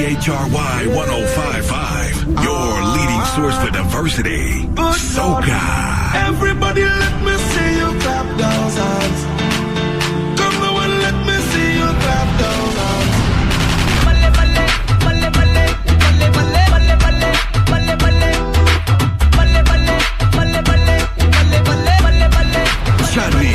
CHRY 105.5, your leading source for diversity. Soca. Everybody let me see you clap those hands. Come now and let me see you clap those hands. Chani.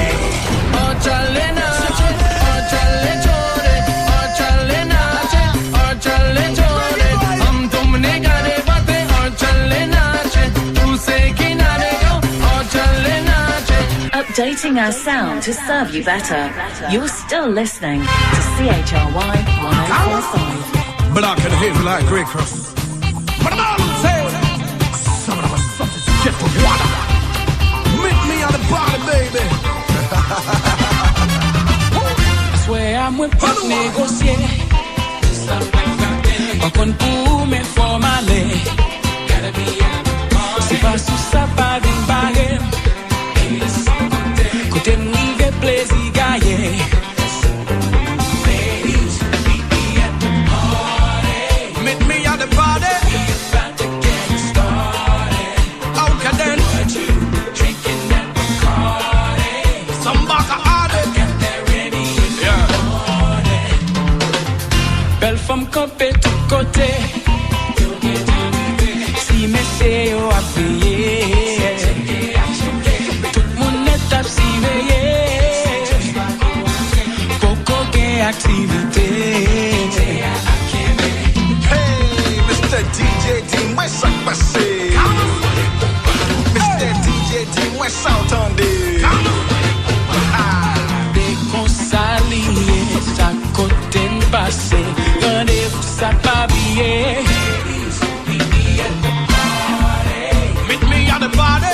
Updating our sound to serve you better. You're still listening to CHRY 105.5. Black and heavy like Grey Cross. But I'm all saying, some of us get for water. Meet me on the bottom, baby. I swear I'm with Pop Negocier. Pas qu'on pour me formaler. C'est pas sous ça, pas d'une barrière. Côté m'rive plaisir gagné. Ladies, meet me at the party. Meet me at the party. We're about to get started. Okay then. What you drinking at the party? Some baka hardy. Got that ready in the morning. Belle femme campée tout côté. Si messieurs yo a payé. Activité. Hey, Mr. DJ D, moi ça passé. Mr. DJ D, moi ça entendé. Déconsallié, ça côté passé. Rendez-vous ça pas billet. Meet me at the party.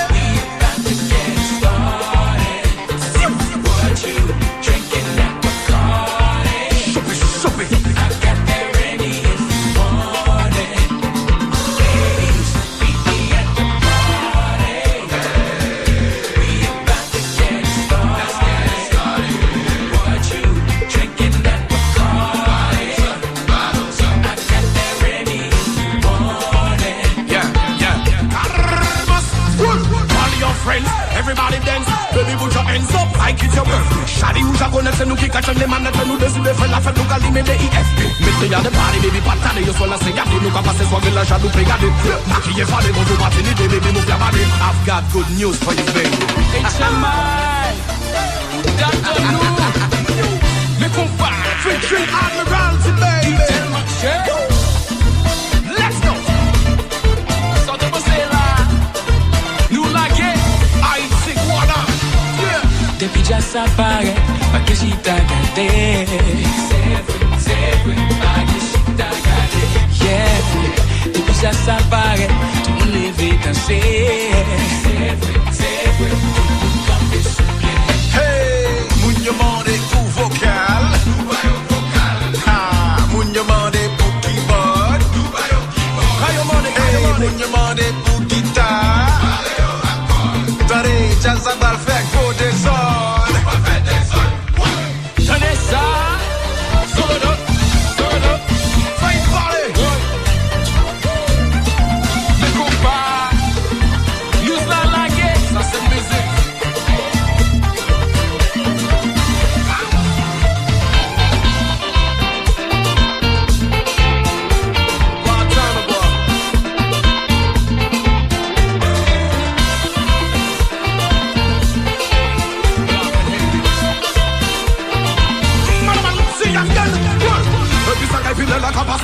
Everybody dance, baby put your hands up like it's your birthday. Shadi who's a gonna say no kick at the man that no does the fella for no gali me the EFP. Meet me at the party, baby patade, you swallow say yadi, no capacity so villa shadu pegade. Maki ye fade, go to party ni baby move your body. I've got good news for you, baby. It's a man, Dr. Lou, me compare, featuring Admiralty, baby. Tell my share. Let's go. So the Bosela, nous la guerre. Depuis déjà ça paraît, pas que j'y t'a gardé. C'est vrai, pas que j'y t'a gardé. Yeah, depuis déjà ça paraît, tout le monde lève danser. C'est vrai, comme des soupiers. Hey, moun yo mande pour vocal. Ah, moun yo mande pour keyboard. Hey, moun yo mande pour guitare. Tandis, jazz a bal fait pour des zones. Tenez ça, solo, fight party. le compas, use la guerre, ça c'est musique. One time ago.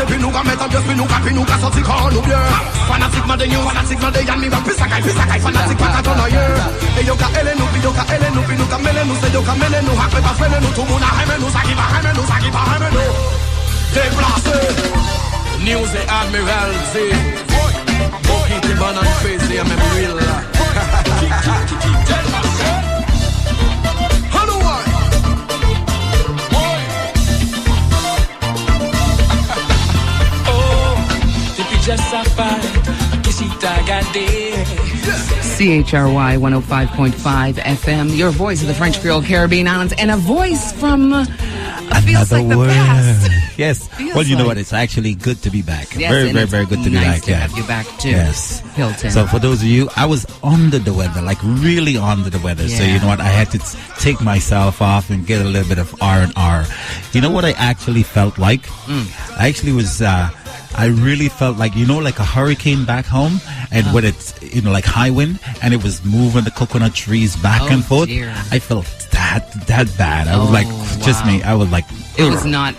Puis nous mettre en pièce, puis nous sortir quand nous bien. Fanatiquement de nous, fanatiquement de Yann, mi va pissacaille, fanatique pas quand on ailleurs. Et yo ka ele nous, puis yo ka ele nous, puis nous ka mele nous, c'est yo ka mele nous, hape pas frene nous, tout moun a aime nous, ça qui va aime nous, ça qui va aime nous. Déplacé, News et Admiralty. Bokiti banan face, et même real. CHRY 105.5 FM, your voice of the French Creole Caribbean Islands, and a voice from feels like the past. Yes. Feels Well, you know like- what? It's actually good to be back. Yes, very, and very, it's very good to be nice back. to have you back too. Yes. Hilton. So for those of you, I was under the weather, like really under the weather. So Yeah. you know what? I had to take myself off and get a little bit of R&R. You know what I actually felt like? I actually was... I really felt like, you know, like a hurricane back home, and when it's, you know, like high wind, and it was moving the coconut trees back and forth. Dear. I felt that bad. I was like, just wow. me. I was like, It was not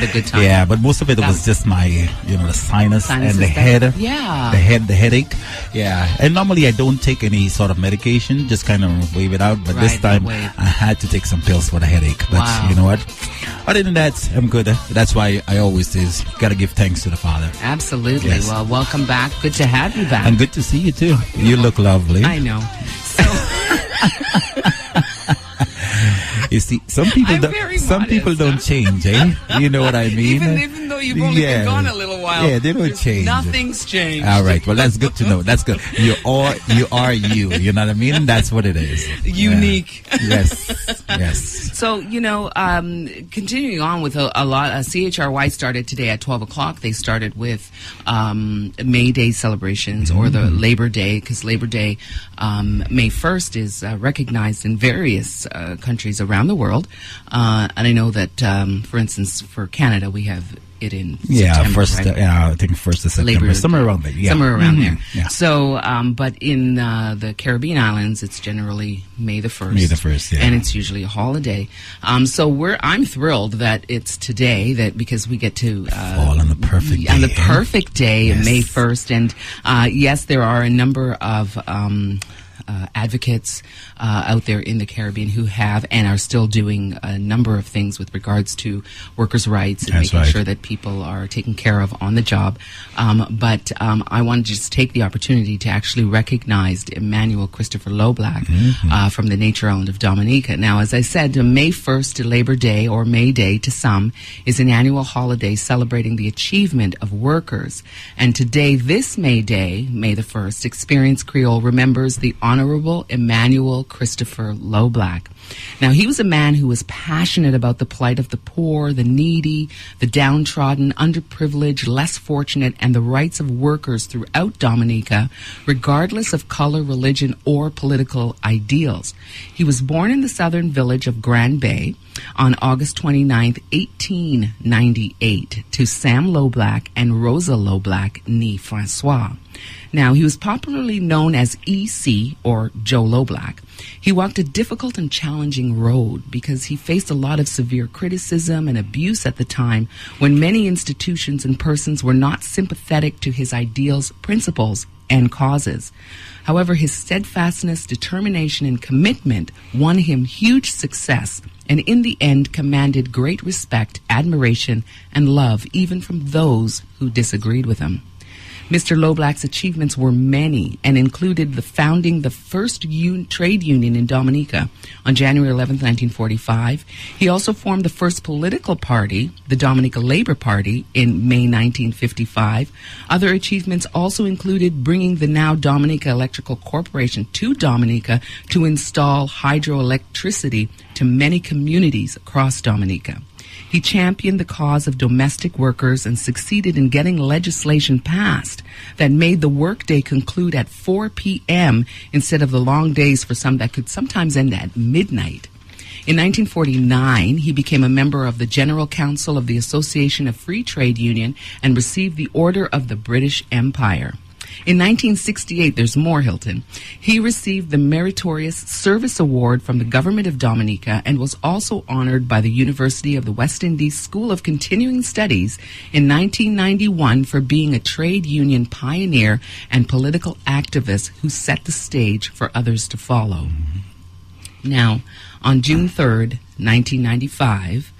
a good time. yeah, but most of it was just my, you know, the sinus and Sinuses the that- head. yeah. The headache. Yeah. And normally I don't take any sort of medication, just kind of wave it out. But this Right, that time wave. I had to take some pills for the headache. But Wow. you know what? Other than that, I'm good. That's why I always say, got to give thanks to the Father. Absolutely. Yes. Well, welcome back. Good to have you back. And good to see you too. You look lovely. I know. So You see, some people I'm don't. very Some people modest. don't change, eh? You know what I mean? even though you've only been gone a little while, Yeah, they don't there's change. Nothing's changed. All right. Well, that's good to know. That's good. You are you. You know what I mean? That's what it is. Unique. Yeah. Yes. So, you know, continuing on with a lot, CHRY started today at 12 o'clock. They started with May Day celebrations or the Labor Day, because Labor Day, May 1st, is recognized in various countries around the world. And I know that, for instance, for Canada, we have it in September, right? I think 1st of September, Labor somewhere Day. around there. Yeah. Somewhere around there. Yeah. So, but in the Caribbean islands, it's generally May the 1st. May the 1st, yeah. And it's usually a holiday. So I'm thrilled that it's today, that because we get to Fall on the perfect day. on the perfect day, Yes. May 1st. And yes, there are a number of advocates out there in the Caribbean who have and are still doing a number of things with regards to workers' rights and That's making right. sure that people are taken care of on the job. But I want to just take the opportunity to actually recognize Emmanuel Christopher Loblack from the Nature Island of Dominica. Now, as I said, May 1st to Labor Day, or May Day to some, is an annual holiday celebrating the achievement of workers. And today, this May Day, May the 1st, Experience Creole remembers the Honorable Emmanuel Christopher Loblack. Now, he was a man who was passionate about the plight of the poor, the needy, the downtrodden, underprivileged, less fortunate, and the rights of workers throughout Dominica, regardless of color, religion, or political ideals. He was born in the southern village of Grand Bay on August 29th, 1898, to Sam Loblack and Rosa Loblack, née Francois. Now, he was popularly known as E.C., or Joe Loblack. He walked a difficult and challenging road because he faced a lot of severe criticism and abuse at the time, when many institutions and persons were not sympathetic to his ideals, principles, and causes. However, his steadfastness, determination, and commitment won him huge success, and in the end commanded great respect, admiration, and love even from those who disagreed with him. Mr. Loblack's achievements were many and included the founding the first trade union in Dominica on January 11, 1945. He also formed the first political party, the Dominica Labour Party, in May 1955. Other achievements also included bringing the now Dominica Electrical Corporation to Dominica to install hydroelectricity to many communities across Dominica. He championed the cause of domestic workers and succeeded in getting legislation passed that made the workday conclude at 4 p.m. instead of the long days for some that could sometimes end at midnight. In 1949, he became a member of the General Council of the Association of Free Trade Union and received the Order of the British Empire. In 1968, there's more, Hilton. He received the Meritorious Service Award from the Government of Dominica and was also honored by the University of the West Indies School of Continuing Studies in 1991 for being a trade union pioneer and political activist who set the stage for others to follow. Now, on June 3rd, 1995,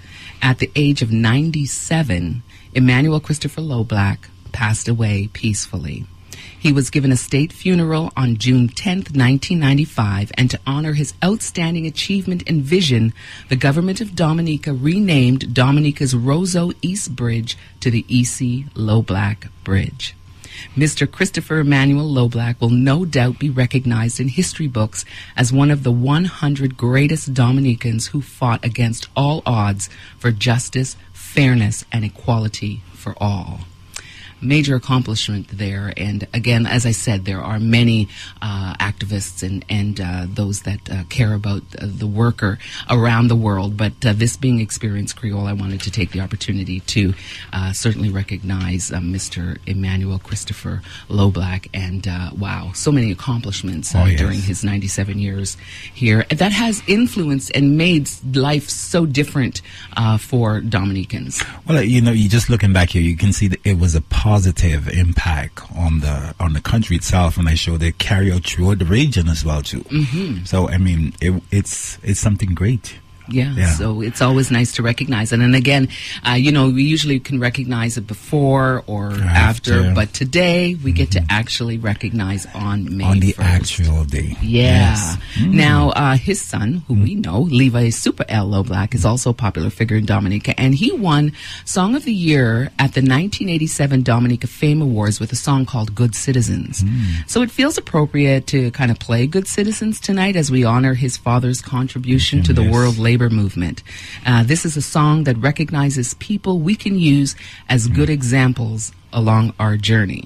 at the age of 97, Emmanuel Christopher Loblack passed away peacefully. He was given a state funeral on June 10th, 1995, and to honor his outstanding achievement and vision, the government of Dominica renamed Dominica's Roseau East Bridge to the E.C. Loblack Bridge. Mr. Christopher Emmanuel Loblack will no doubt be recognized in history books as one of the 100 greatest Dominicans who fought against all odds for justice, fairness, and equality for all. Major accomplishment there. And again, as I said, there are many activists and those that care about the worker around the world. But this being Experience Creole, I wanted to take the opportunity to certainly recognize Mr. Emmanuel Christopher Loblack. And wow, so many accomplishments during his 97 years here. That has influenced and made life so different for Dominicans. Well, you know, you just looking back here, you can see that it was a positive impact on the country itself, and I show they carry out throughout the region as well too. So I mean, it's something great. Yeah, so it's always nice to recognize it. And again, you know, we usually can recognize it before or after, but today we get to actually recognize on May on the 1st. Actual day. Yeah. Yes. Now, his son, who we know, Levi Super L. Loblack, is also a popular figure in Dominica, and he won Song of the Year at the 1987 Dominica Fame Awards with a song called Good Citizens. So it feels appropriate to kind of play Good Citizens tonight as we honor his father's contribution to the world labor movement. This is a song that recognizes people we can use as good examples along our journey.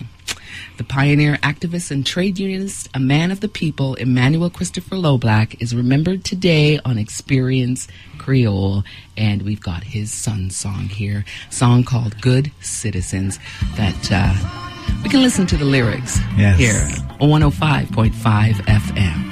The pioneer, activist, and trade unionist, a man of the people, Emmanuel Christopher Loblack, is remembered today on Experience Creole, and we've got his son's song here, a song called Good Citizens, that we can listen to the lyrics here on 105.5 FM.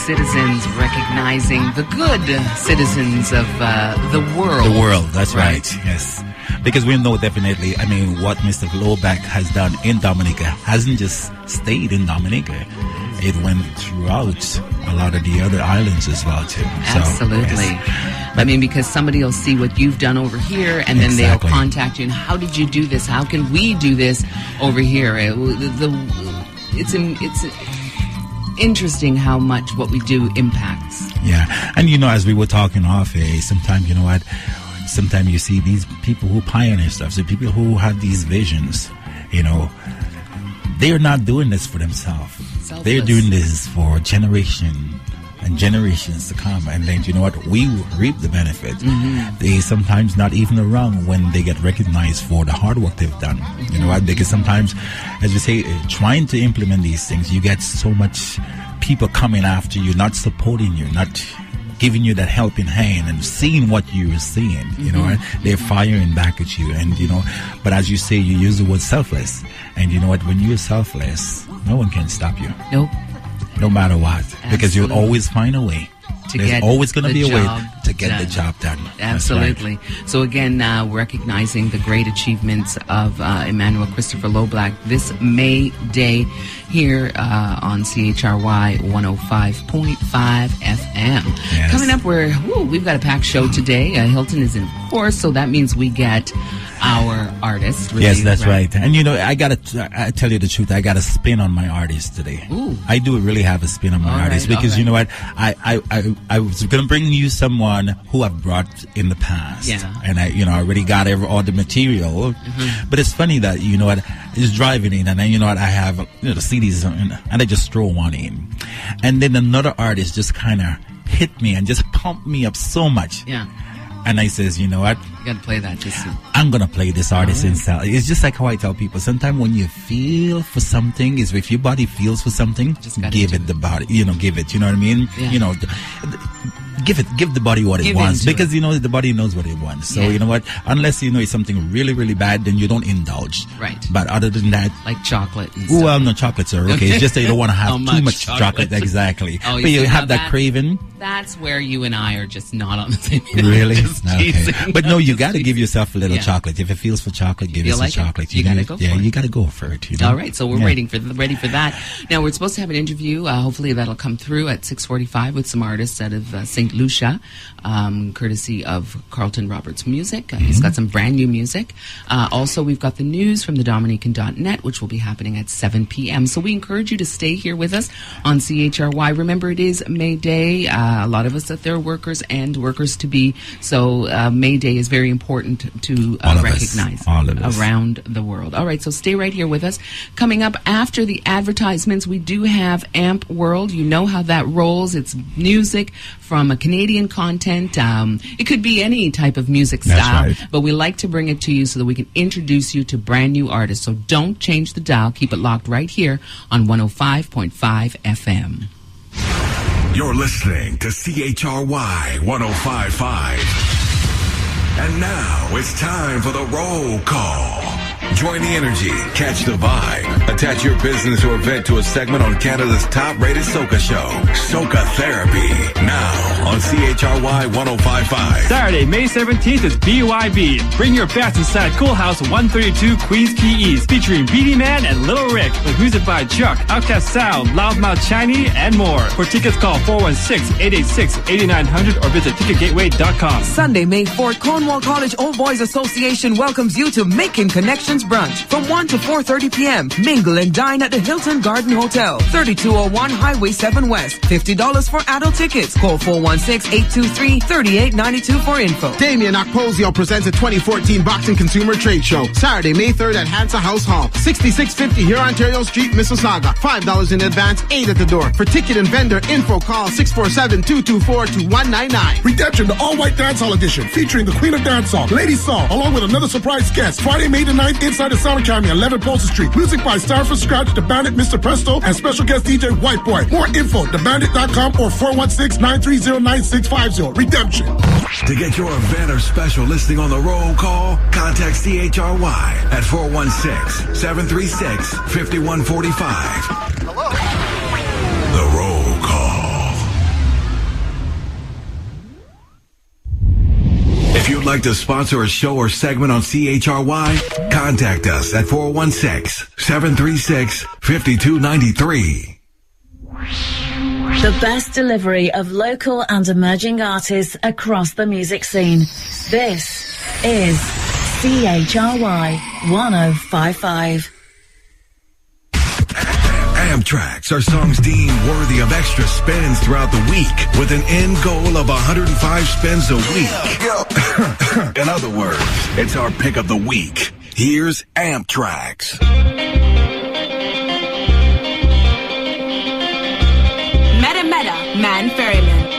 citizens, recognizing the good citizens of the world. The world, that's right. Yes. Because we know definitely, I mean, what Mr. Loblack has done in Dominica hasn't just stayed in Dominica. It went throughout a lot of the other islands as well, too. Absolutely. So, yes. I mean, because somebody will see what you've done over here, and then they'll contact you, and how did you do this? How can we do this over here? It's interesting how much what we do impacts. Yeah. And, you know, as we were talking off, sometimes, you know what, sometimes you see these people who pioneer stuff, so people who have these visions, you know, they're not doing this for themselves. Selfless. They're doing this for generation and generations to come. And then, you know what, we reap the benefit. They sometimes not even around when they get recognized for the hard work they've done. You know what, because sometimes, as we say, trying to implement these things, you get so much people coming after you, not supporting you, not giving you that helping hand and seeing what you're seeing, you know, they're firing back at you. And, you know, but as you say, you use the word selfless. And you know what, when you're selfless, no one can stop you. Nope. No matter what. Because you'll always find a way. There's always going to be a way to get the job done. Absolutely. Right. So again, recognizing the great achievements of Emmanuel Christopher Loblack this May Day here on CHRY 105.5 FM. Yes. Coming up, we've got a packed show today. Hilton is in course, so that means we get our artist. Really, yes, that's right. And you know, I tell you the truth, I got a spin on my artist today. Ooh. I do really have a spin on my artist because you know what, I was going to bring you someone who I've brought in the past. Yeah. And I already got all the material. But it's funny that, you know what, I was driving in and then, you know what, I have the CDs and I just throw one in. And then another artist just kind of hit me and just pumped me up so much. Yeah. And I says, you know what? You got to play that. I'm going to play this artist inside. It's just like how I tell people. Sometimes when you feel for something, is if your body feels for something, give it the body. You know, give it. You know what I mean? Yeah. You know, give the body what it wants. Because, you know, the body knows what it wants. So, you know what? Unless, you know, it's something really, really bad, then you don't indulge. Right. But other than that. Like chocolate and stuff. Well, no, chocolates are okay. It's just that you don't want to have too much chocolate. Exactly. Oh, but you have that craving. That's where you and I are just not on the same. Really? Okay. But no, you got to give yourself a little chocolate. If it feels for chocolate, give yourself chocolate. You got to go for it. Yeah, you got to go for it. You know? All right, so we're ready for that. Now, we're supposed to have an interview. Hopefully, that'll come through at 6:45 with some artists out of St. Lucia, courtesy of Carlton Roberts Music. He's got some brand new music. Also, we've got the news from thedominican.net, which will be happening at 7 p.m. So we encourage you to stay here with us on CHRY. Remember, it is May Day. A lot of us out there are workers and workers-to-be. So May Day is very important to recognize around the world. All right, so stay right here with us. Coming up after the advertisements, we do have Amp World. You know how that rolls. It's music from a Canadian content. It could be any type of music style, but we like to bring it to you so that we can introduce you to brand new artists. So don't change the dial. Keep it locked right here on 105.5 FM. You're listening to CHRY 105.5. And now it's time for the roll call. Join the energy, catch the vibe, attach your business or event to a segment on Canada's top-rated soca show, Soca Therapy, now on CHRY 105.5. Saturday, May 17th is BYB. Bring your best inside Cool House 132 Queens Quay East, featuring Beanie Man and Little Rick, with music by Chuck, Outcast Sound, Loudmouth Chinese, and more. For tickets, call 416-886-8900 or visit ticketgateway.com. Sunday, May 4th, Cornwall College Old Boys Association welcomes you to Making Connections brunch from 1 to 4:30 p.m. Mingle and dine at the Hilton Garden Hotel, 3201 Highway 7 West. $50 for adult tickets. Call 416-823-3892 for info. Damien Akposio presents a 2014 Boxing Consumer Trade Show. Saturday, May 3rd at Hansa House Hall, 6650 here, Ontario Street, Mississauga. $5 in advance, 8 at the door. For ticket and vendor info, call 647-224-2199. Redemption, the all-white dancehall edition, featuring the Queen of Dancehall, Lady Saw, along with another surprise guest. Friday, May the 9th, inside the Sound Academy, 11 Polson Street. Music by Star for Scratch, The Bandit, Mr. Presto, and special guest DJ White Boy. More info, thebandit.com or 416-930-9650. Redemption. To get your event or special listing on the roll call, contact CHRY at 416-736-5145. Hello. The roll call. like to sponsor a show or segment on CHRY? Contact us at 416-736-5293. The best delivery of local and emerging artists across the music scene. This is CHRY 1055. Amtracks are songs deemed worthy of extra spins throughout the week with an end goal of 105 spins a week. In other words, it's our pick of the week. Here's Amtracks. Meta, Man Ferryman.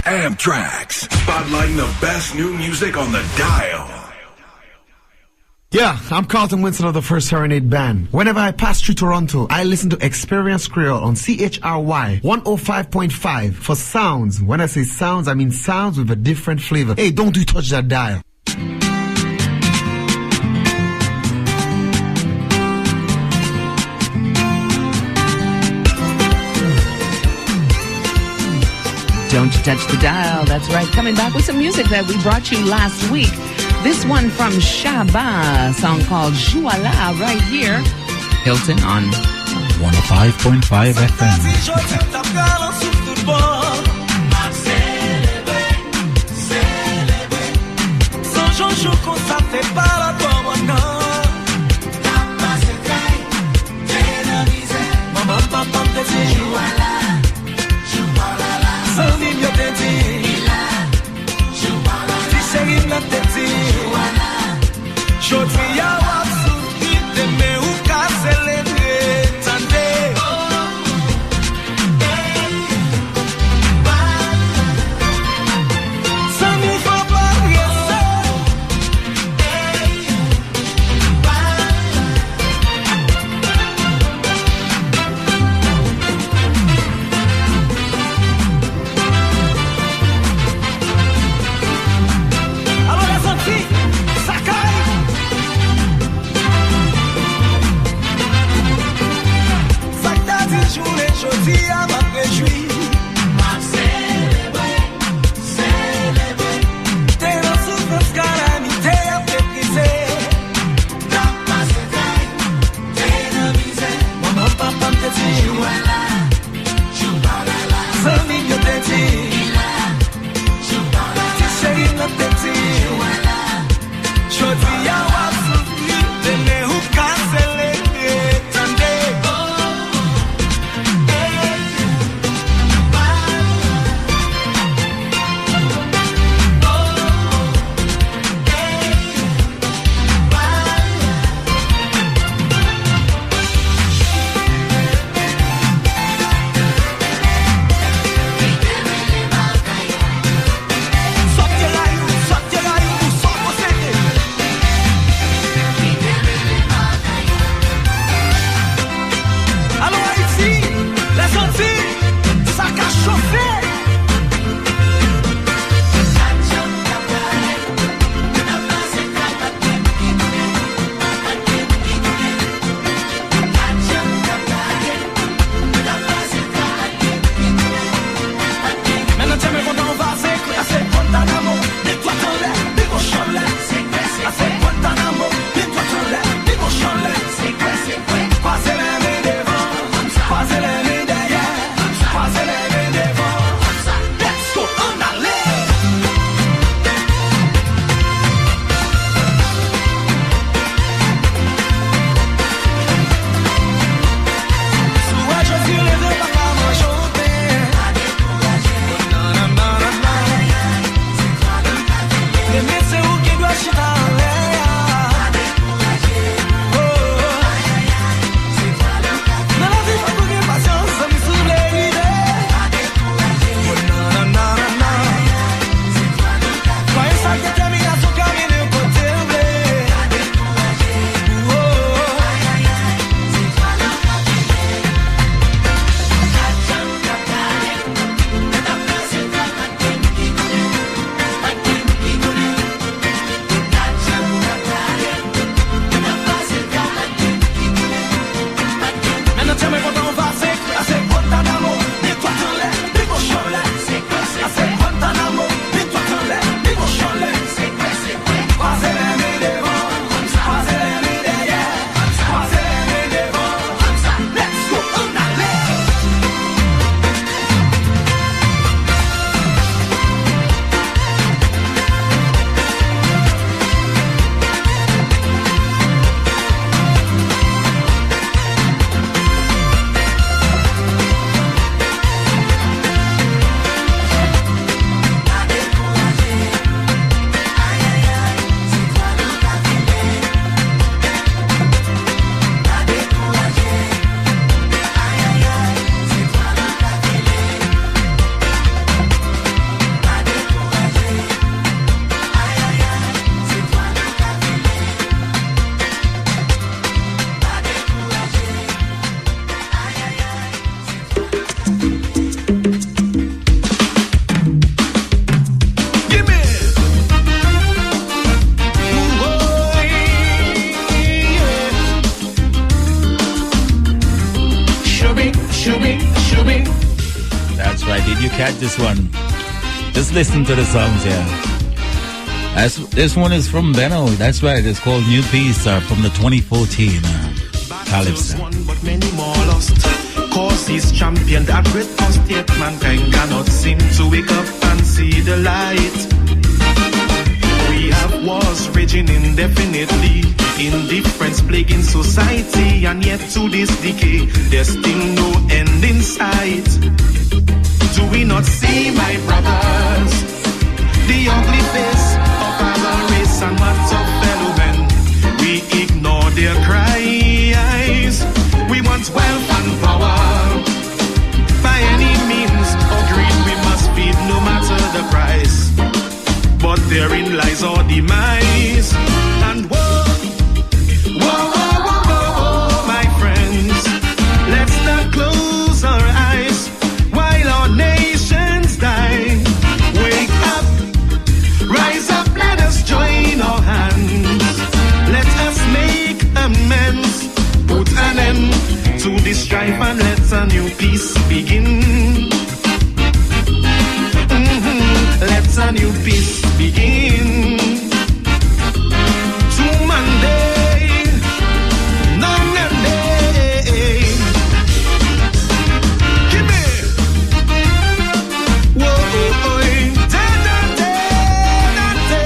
Amtracks, spotlighting the best new music on the dial. Yeah, I'm Carlton Winston of the First Serenade Band. Whenever I pass through Toronto, I listen to Experience Creole on CHRY 105.5 for sounds. When I say sounds, I mean sounds with a different flavor. Hey, don't you touch that dial. Don't you touch the dial. That's right. Coming back with some music that we brought you last week. This one from Shaba, a song called Jouala, right here. Hilton on 105.5 FM. Catch this one. Just listen to the songs here. This one is from Benno. That's right. It's called New Peace from the 2014 Calypso. But many more lost. Cause he's champion that great cause mankind cannot seem to wake up and see the light. We have wars raging indefinitely, indifference plaguing society, and yet to this decay there's still no end in sight. Do we not see, my brothers, the ugly face of our race and what of fellow men? We ignore their cries. We want wealth and power. By any means or greed we must feed, no matter the price. But therein lies our demise. And whoa, whoa, whoa, whoa, whoa, whoa, my friends, let's not close our eyes while our nations die. Wake up, rise up, let us join our hands. Let us make amends, put an end to this strife, and let a new peace begin. Let a new peace begin. To Monday, no Monday. Give me. Whoa, da da da da da.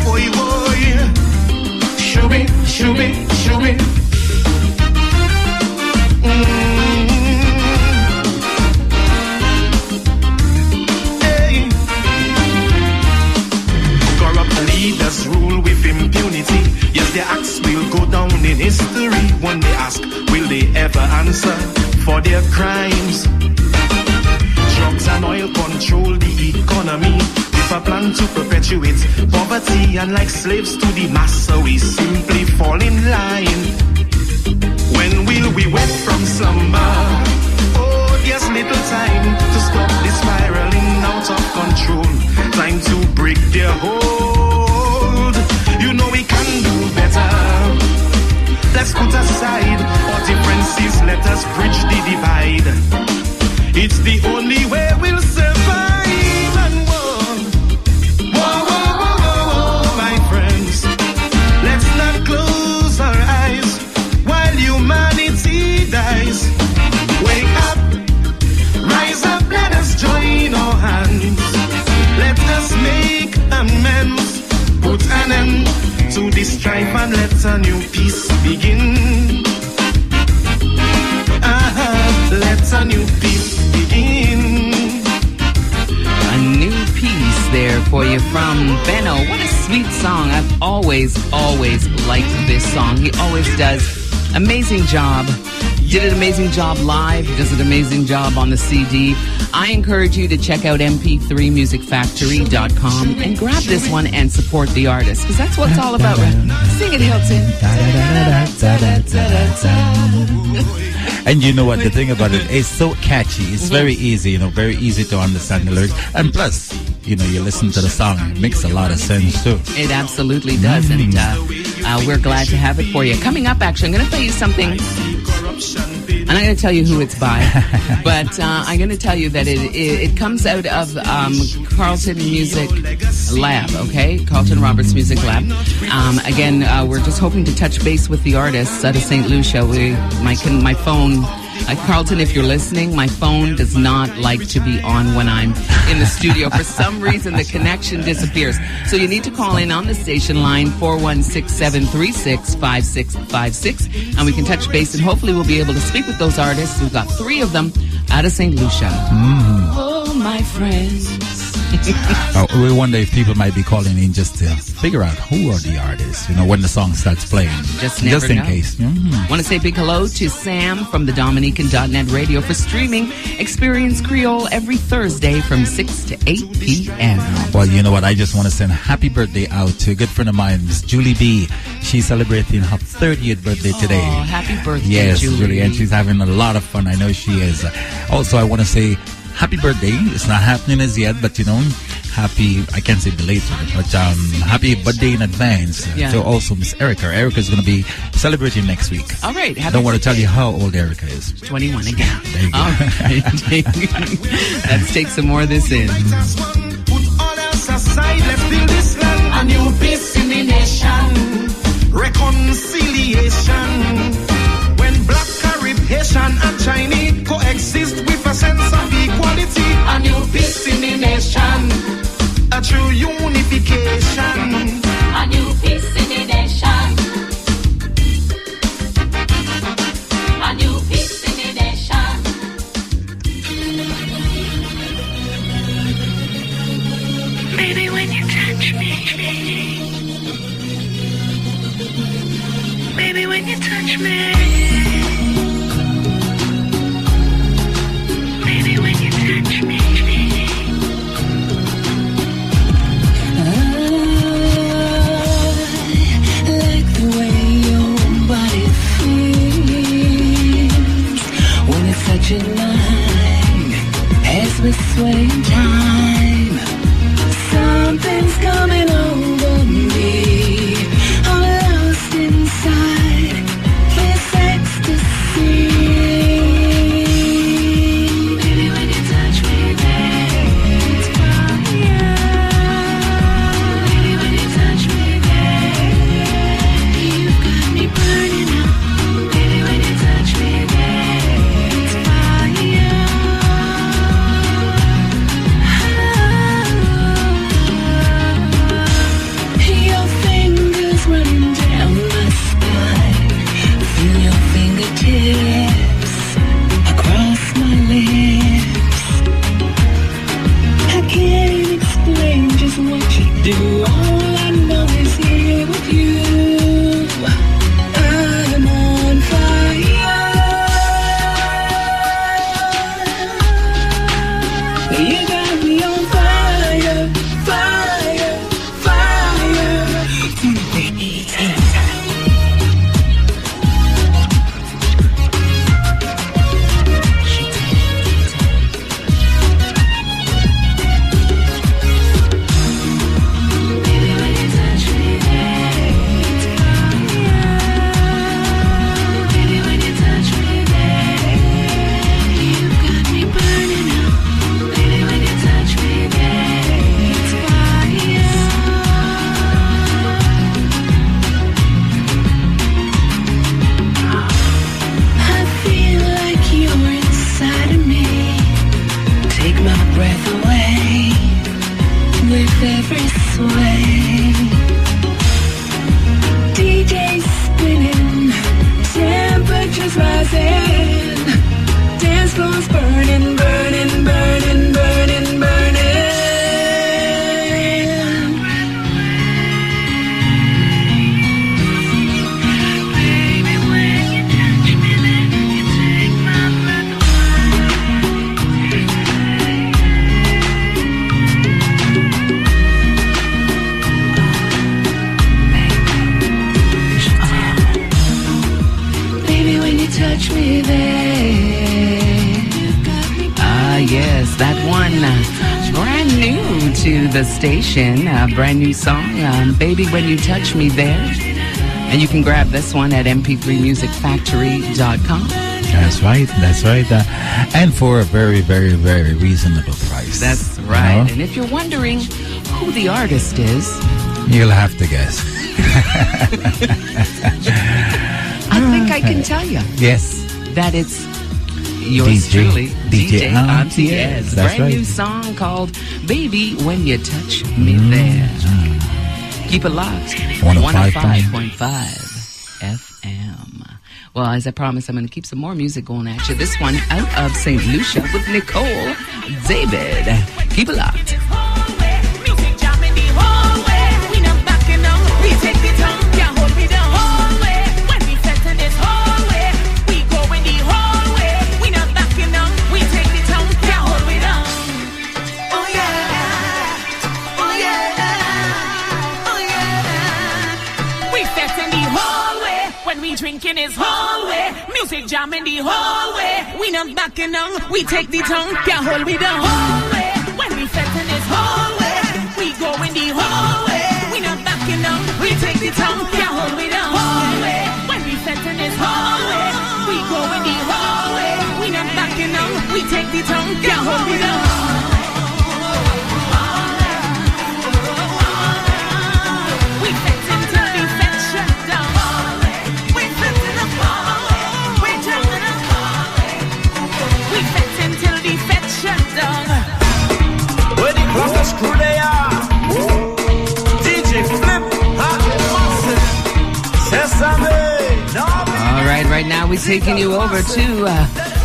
Boy, boy. Show me, show me, show me. Leaders rule with impunity. Yes, their acts will go down in history. When they ask, will they ever answer for their crimes? Drugs and oil control the economy with a plan to perpetuate poverty, and like slaves to the massa we simply fall in line. When will we wake from slumber? Oh, there's little time to stop this spiraling out of control. Time to break their hold. You know we can do better. Let's put aside our differences, let us bridge the divide. It's the only way we'll survive. And whoa, whoa, whoa, whoa, whoa, my friends, let's not close our eyes while humanity dies. Wake up, rise up, let us join our hands. Let us make amends, put an end to this strife, and let a new peace begin. Let a new peace begin. A new peace there for you from Benno. What a sweet song. I've always liked this song. He always does amazing job. Did an amazing job live. He does an amazing job on the CD. I encourage you to check out mp3musicfactory.com and grab this one and support the artist, because that's what it's all about. Sing it, Hilton. And you know what? The thing about it is so catchy. It's very easy, very easy to understand the lyrics. And plus, you listen to the song, it makes a lot of sense too. It absolutely does. And we're glad to have it for you. Coming up, actually, I'm going to play you something. I'm not going to tell you who it's by, but I'm going to tell you that it comes out of Carlton Music Lab, okay? Carlton Roberts Music Lab. Again, we're just hoping to touch base with the artists out of St. Lucia. My phone... Carlton, if you're listening, my phone does not like to be on when I'm in the studio. For some reason, the connection disappears. So you need to call in on the station line 416-736-5656, and we can touch base, and hopefully we'll be able to speak with those artists. We've got 3 of them out of St. Lucia. Oh, my friends. We wonder if people might be calling in just to figure out who are the artists, when the song starts playing. Just in know. Case. Want to say big hello to Sam from the Dominican.net radio for streaming. Experience Creole every Thursday from 6 to 8 p.m. Well, you know what? I just want to send a happy birthday out to a good friend of mine, Miss Julie B. She's celebrating her 30th birthday today. Oh, happy birthday, yes, Julie. And she's having a lot of fun. I know she is. Also, I want to say happy birthday. It's not happening as yet, but happy, I can't say belated, but happy birthday in advance to also Miss Erica. Erica's going to be celebrating next week. All right. I don't want to tell you how old Erica is. 21 again. There you go. All right. Let's take some more of this in. Put all else aside, let's build this land. A new peace in the nation. Reconciliation. When Black, Caribbean and Chinese coexist with a sense of equality. A new peace in the nation. A true unification. A new peace in the nation. A new peace in the nation. Baby, when you touch me. Baby, when you touch me. Baby, when you touch me. Touching mine as we sway in time. Something's coming over me. I'm lost inside this ecstasy. Baby, when you touch me, babe, it's fire. Baby, when you touch me, babe, you've got me burning up. Baby, when you touch me, babe, it's fire. Your fingers running down my spine. Feel your fingertips across my lips. I can't explain just what you do. All I know is here with you. I'm on fire. You got me on fire, fire, fire. Baby, when you touch me, babe, it's fire. Baby, when you touch me, babe, you've got me burning up. Baby, when you touch me, babe, it's fire. me there. Ah, yes, that one. Brand new to the station. Brand new song, Baby When You Touch Me There. And you can grab this one at mp3musicfactory.com. That's right. And for a very, very, very reasonable price. That's right. You know? And if you're wondering who the artist is, you'll have to guess. I think I can tell you. Yes. That it's yours truly, DJ Auntie. Brand new song called Baby When You Touch Me There. Keep it locked. 105.5 FM. Well, as I promised, I'm going to keep some more music going at you. This one out of St. Lucia with Nicole David. Keep it locked. Drink in his hallway, music jam in the hallway. We not backing down, we take the tongue, can't hold me down. Hallway, when we set in his hallway, we go in the hallway. We not backing down, we take the tongue, can't hold me down. Hallway, when we set in his hallway, we go in the hallway. We not backing down, we take the tongue, can't hold me down. Screw they are. DJ Flip, all right now we're taking you over to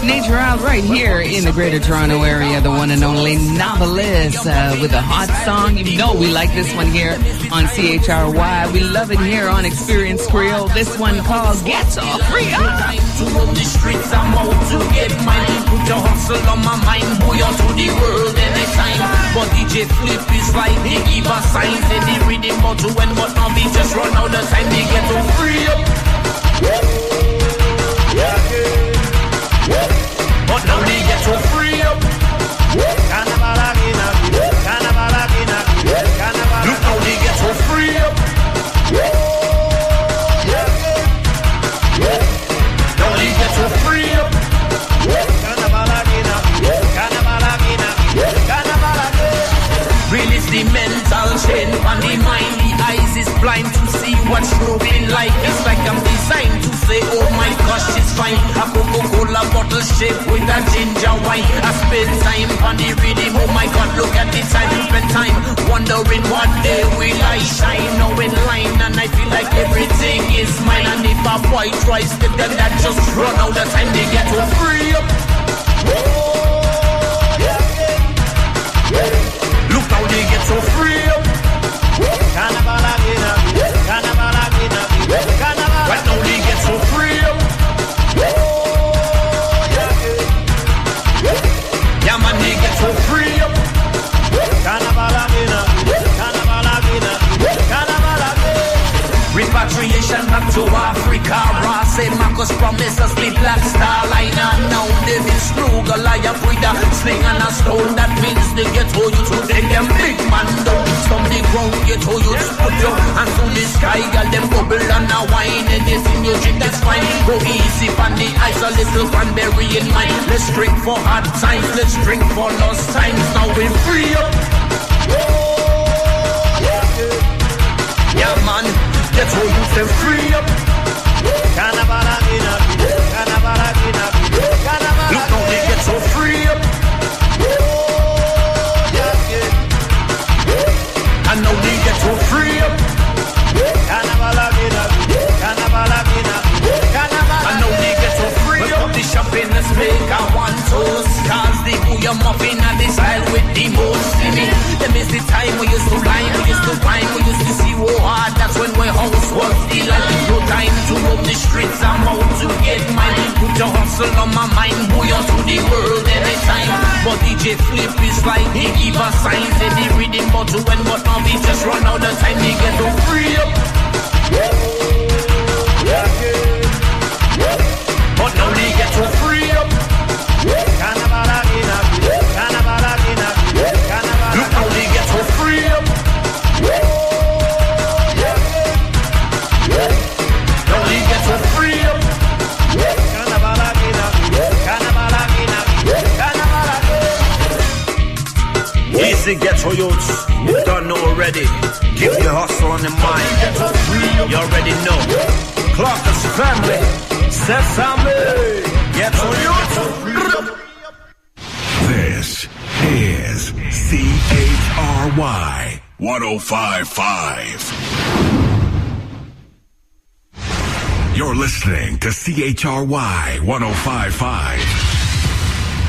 Nature Out right here in the Greater Toronto area, the one and only Novelist with a hot song. You know we like this one here on CHRY. We love it here on Experience Creole. This one called Ghetto Free Up. To roam the streets, I'm out to get mine. Put your hustle on my mind, boy, out to the world anytime. But DJ Flip is like they give us signs. They the rhythm but to when but now they just run out the time. They get to free up. But now they get to free up. Look how they get to free up. Now they get to free up. Release the mental chain on the mind. The eyes is blind to see what's broken like. It's like I'm designed to say, oh my gosh, it's fine. A Coca-Cola bottle shaped with a ginger wine. I spend time on the rhythm, oh my god, look at the time. Spend time wondering what day will I shine. Now in line and I feel like everything is mine. And if a boy tries to then that just run out the time. They get to free up. Look how they get so free up. Right now they get so free up. Yeah man, they get so free up. Repatriation back to Africa. Ross and Marcus promised us the Black Star Line. And now David slew Goliath with a sling and a stone. That means they get all you to take them big man down. Some the ground get all you to put your hands to the sky. Girl them bubble and a wine. Anything you drink that's fine. Go easy on the ice, a little cranberry in mind. Let's drink for hard times, let's drink for lost times. Now we're free up. Yeah man, get all you to free up. Look how they get so free up. And now they get so free up. And now they get so free up. The shopping is make a one toast. Cause the booyah muffin and the style with the most in it. Them is the time we used to line, we used to wine, we used to see war hard. That's when my house was still like no time to roam the streets. I'm out to get mine. Put your hustle on my mind, boy, out to the world anytime. But DJ Flip is like he give us signs. They the rhythm but to when but now we just run out the time. They get to free up. But now they get Ghetto youths, you don't know already. Give your hustle on the mind. You already know. Clark's family. Sesame. Ghetto youths. This is CHRY 105.5. You're listening to CHRY 105.5.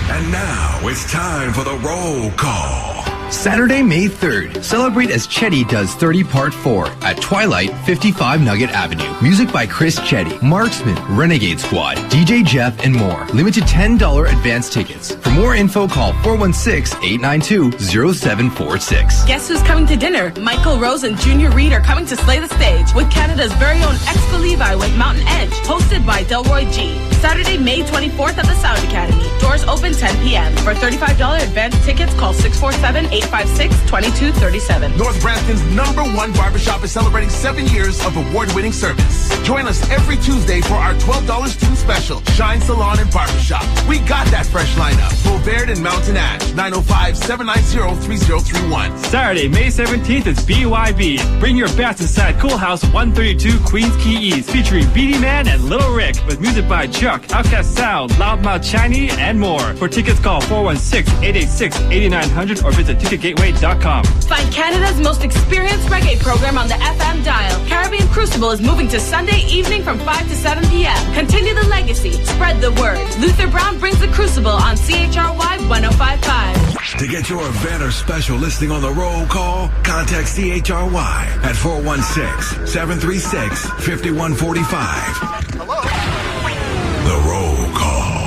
And now it's time for the roll call. Saturday, May 3rd. Celebrate as Chetty does 30 Part 4 at Twilight, 55 Nugget Avenue. Music by Chris Chetty, Marksman, Renegade Squad, DJ Jeff, and more. Limited $10 advance tickets. For more info, call 416-892-0746. Guess who's coming to dinner? Michael Rose and Junior Reid are coming to slay the stage with Canada's very own Expo Levi with Mountain Edge, hosted by Delroy G. Saturday, May 24th at the Sound Academy. Doors open 10 p.m. For $35 advance tickets, call 647-856-2237. North Brampton's #1 barbershop is celebrating 7 years of award-winning service. Join us every Tuesday for our $12 student special, Shine Salon and Barbershop. We got that fresh lineup. Beauvert and Mountain Ash, 905-790-3031. Saturday, May 17th is BYB. Bring your best inside Cool House 132 Queens Key East, featuring Beanie Man and Little Rick, with music by Chuck, Outcast Sound, Loudmouth Chinese, and more. For tickets, call 416-886-8900 or visit ticketgateway.com. Find Canada's most experienced reggae program on the FM dial. Caribbean Crucible is moving to Sunday evening from 5 to 7 p.m. Continue the legacy. Spread the word. Luther Brown brings the Crucible on CHRY 105.5. To get your event or special listing on the roll call, contact CHRY at 416-736-5145. Hello? The roll call.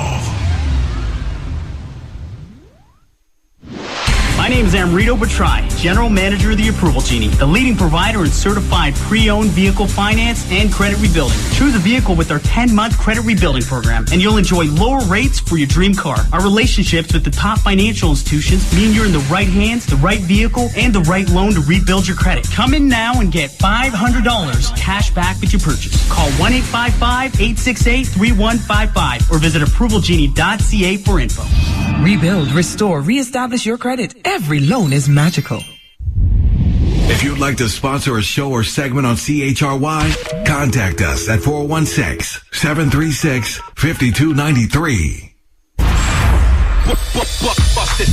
My name is Amrito Batrai, General Manager of the Approval Genie, the leading provider in certified pre-owned vehicle finance and credit rebuilding. Choose a vehicle with our 10-month credit rebuilding program, and you'll enjoy lower rates for your dream car. Our relationships with the top financial institutions mean you're in the right hands, the right vehicle, and the right loan to rebuild your credit. Come in now and get $500 cash back with your purchase. Call 1-855-868-3155 or visit ApprovalGenie.ca for info. Rebuild, restore, reestablish your credit. Every loan is magical. If you'd like to sponsor a show or segment on CHRY, contact us at 416-736-5293.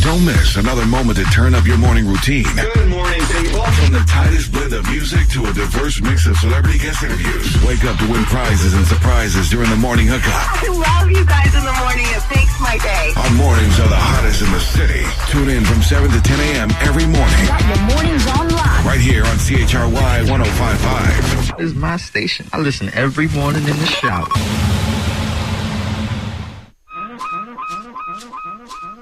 Don't miss another moment to turn up your morning routine. Good morning, people. From the tightest blend of music to a diverse mix of celebrity guest interviews. Wake up to win prizes and surprises during the morning hookup. I love you guys in the morning. It makes my day. Our mornings are the hottest in the city. Tune in from 7 to 10 a.m. every morning. Got your mornings online. Right here on CHRY 105.5. This is my station. I listen every morning in the shower.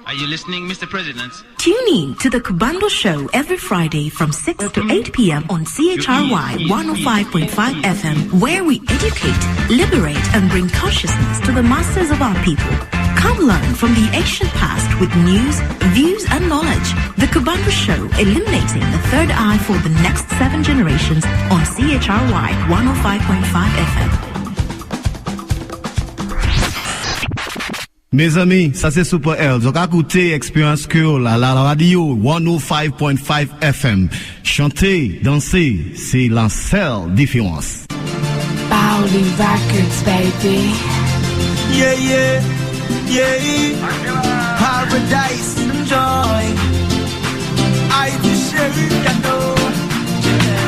Are you listening, Mr. President? Tune in to the Kubando Show every Friday from 6 to 8 p.m. on CHRY 105.5 FM, where we educate, liberate, and bring consciousness to the masses of our people. Come learn from the ancient past with news, views, and knowledge. The Kubando Show, illuminating the third eye for the next 7 generations on CHRY 105.5 FM. Mes amis, ça c'est Super L. Donc écoutez Experience Creole à la radio 105.5 FM. Chanter, danser, c'est la seule différence. Bowley Records, baby. Yeah, yeah, yeah. Paradise and joy. I just share it, you know.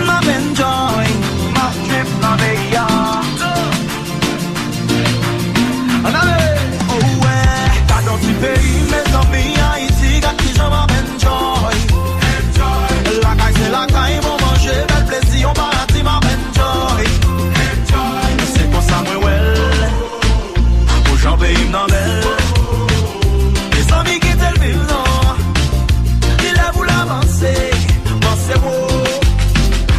My enjoy, my trip, my baby. Another. Pays, mes amis, Haïti, gars qui j'en enjoy. La caille, c'est la caille, bon manger, bel plaisir, on partit, ma enjoy. C'est pour ça, moi, well, pour j'en pays, m'en belle. Les amis qui t'aiment, non, il est vous l'avancer, pensez vous.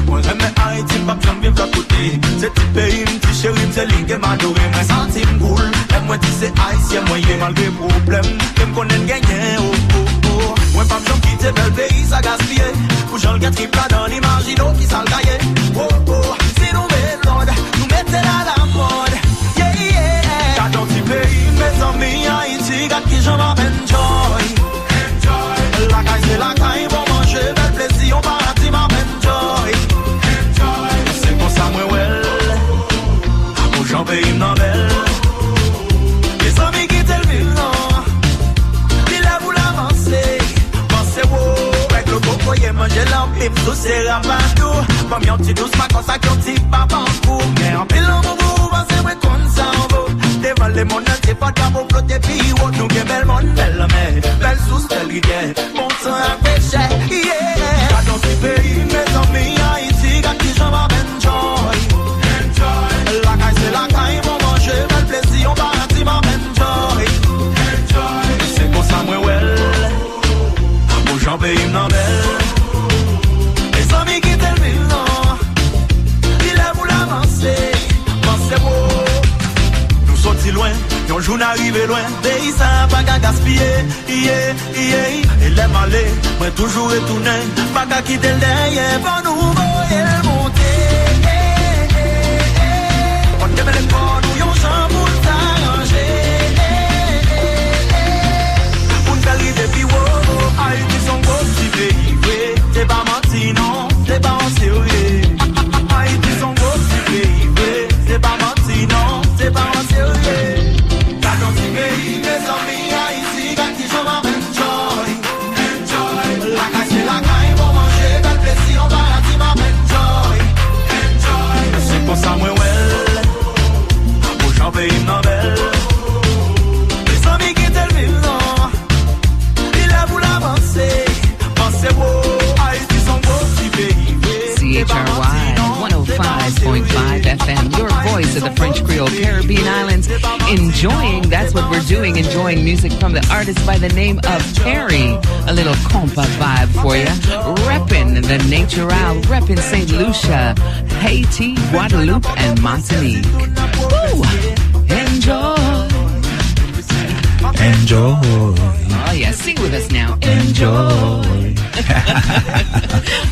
Moi, j'aime Haïti, pas que j'en vive de côté. C'est tout pays, m'ti chéri, m'ti ligue, m'adoré, mes sentim cool. Moi tu sais haïtien moyen malgré problème que me connaît gagner oh oh oh moi pas j'en quitter bel pays ça gaspiller pour j'en get triple dans l'imagino qui s'en gagne oh oh si nous mélode nous mettez la mode yeah yeah t'as dans petit pays mes amis Haïti gars qui j'en enjoy la caille c'est la caille bon manger Les mondes c'est pas qu'à vous flotter puis haut. Nous que belle monde, belle mer, belle sous, belle rivière. Bon sang à péché, yeah. Dans ce pays, mes amis, Haïti, quand qui j'en va enjoy. Enjoy. La caille c'est la caille, mon manger, bel plaisir, on va partir, ma enjoy. Enjoy. C'est pour ça, moi, well. Pour j'en paye une belle. Les amis qui t'aiment, non. Il est pour l'avancer. Pensez beau. Nous sortis loin. Yon jour n'arrive loin, pays ça pas qu'à gaspiller, yeah, yeah. Et l'aime aller, moi toujours retourner, pas qu'à quitter le derrière, pour nous voyer le monter. On te met les corps, nous yon champ pour t'arranger. Pour nous faire depuis wow, Haïti son beau petit pays, ouais. T'es pas menti, non, t'es pas en sérieux. Haïti son beau petit pays, ouais. T'es pas menti, non, t'es pas en sérieux. Dans ce pays, mes amis, Haïti, quand ils jouent, enjoy. Enjoy. La caille, c'est la caille, pour manger, bel plaisir, on va la team, enjoy. Enjoy. C'est pour ça, moi, well. Pour j'en paye une belle. Les amis qui t'aiment, non. Il a voulu avancer. Pensez beau, Haïti, son beau petit pays. CHRY 105.5 FM, your voice of the French Creole Caribbean Islands. Enjoying, that's what we're doing, enjoying music from the artist by the name of Perry. A little compa vibe for you. Reppin' the Natural, reppin' St. Lucia, Haiti, Guadeloupe, and Martinique. Woo! Enjoy. Enjoy. Oh, yeah. Sing with us now. Enjoy.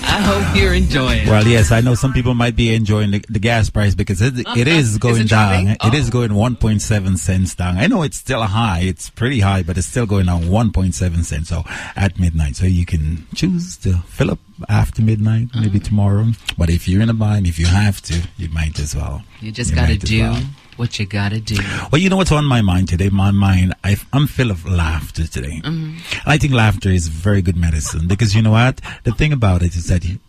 I hope you're enjoying. Well, yes, I know some people might be enjoying the gas price because it is going down. It is going 1.7 cents down. I know it's still high. It's pretty high, but it's still going down 1.7 cents. So at midnight. So you can choose to fill up after midnight, maybe tomorrow. But if you're in a bind, if you have to, you might as well. You just got to do what you got to do. Well, you know what's on my mind today? My mind, I'm full of laughter today. I think laughter is very good medicine because you know what? The thing about it is that a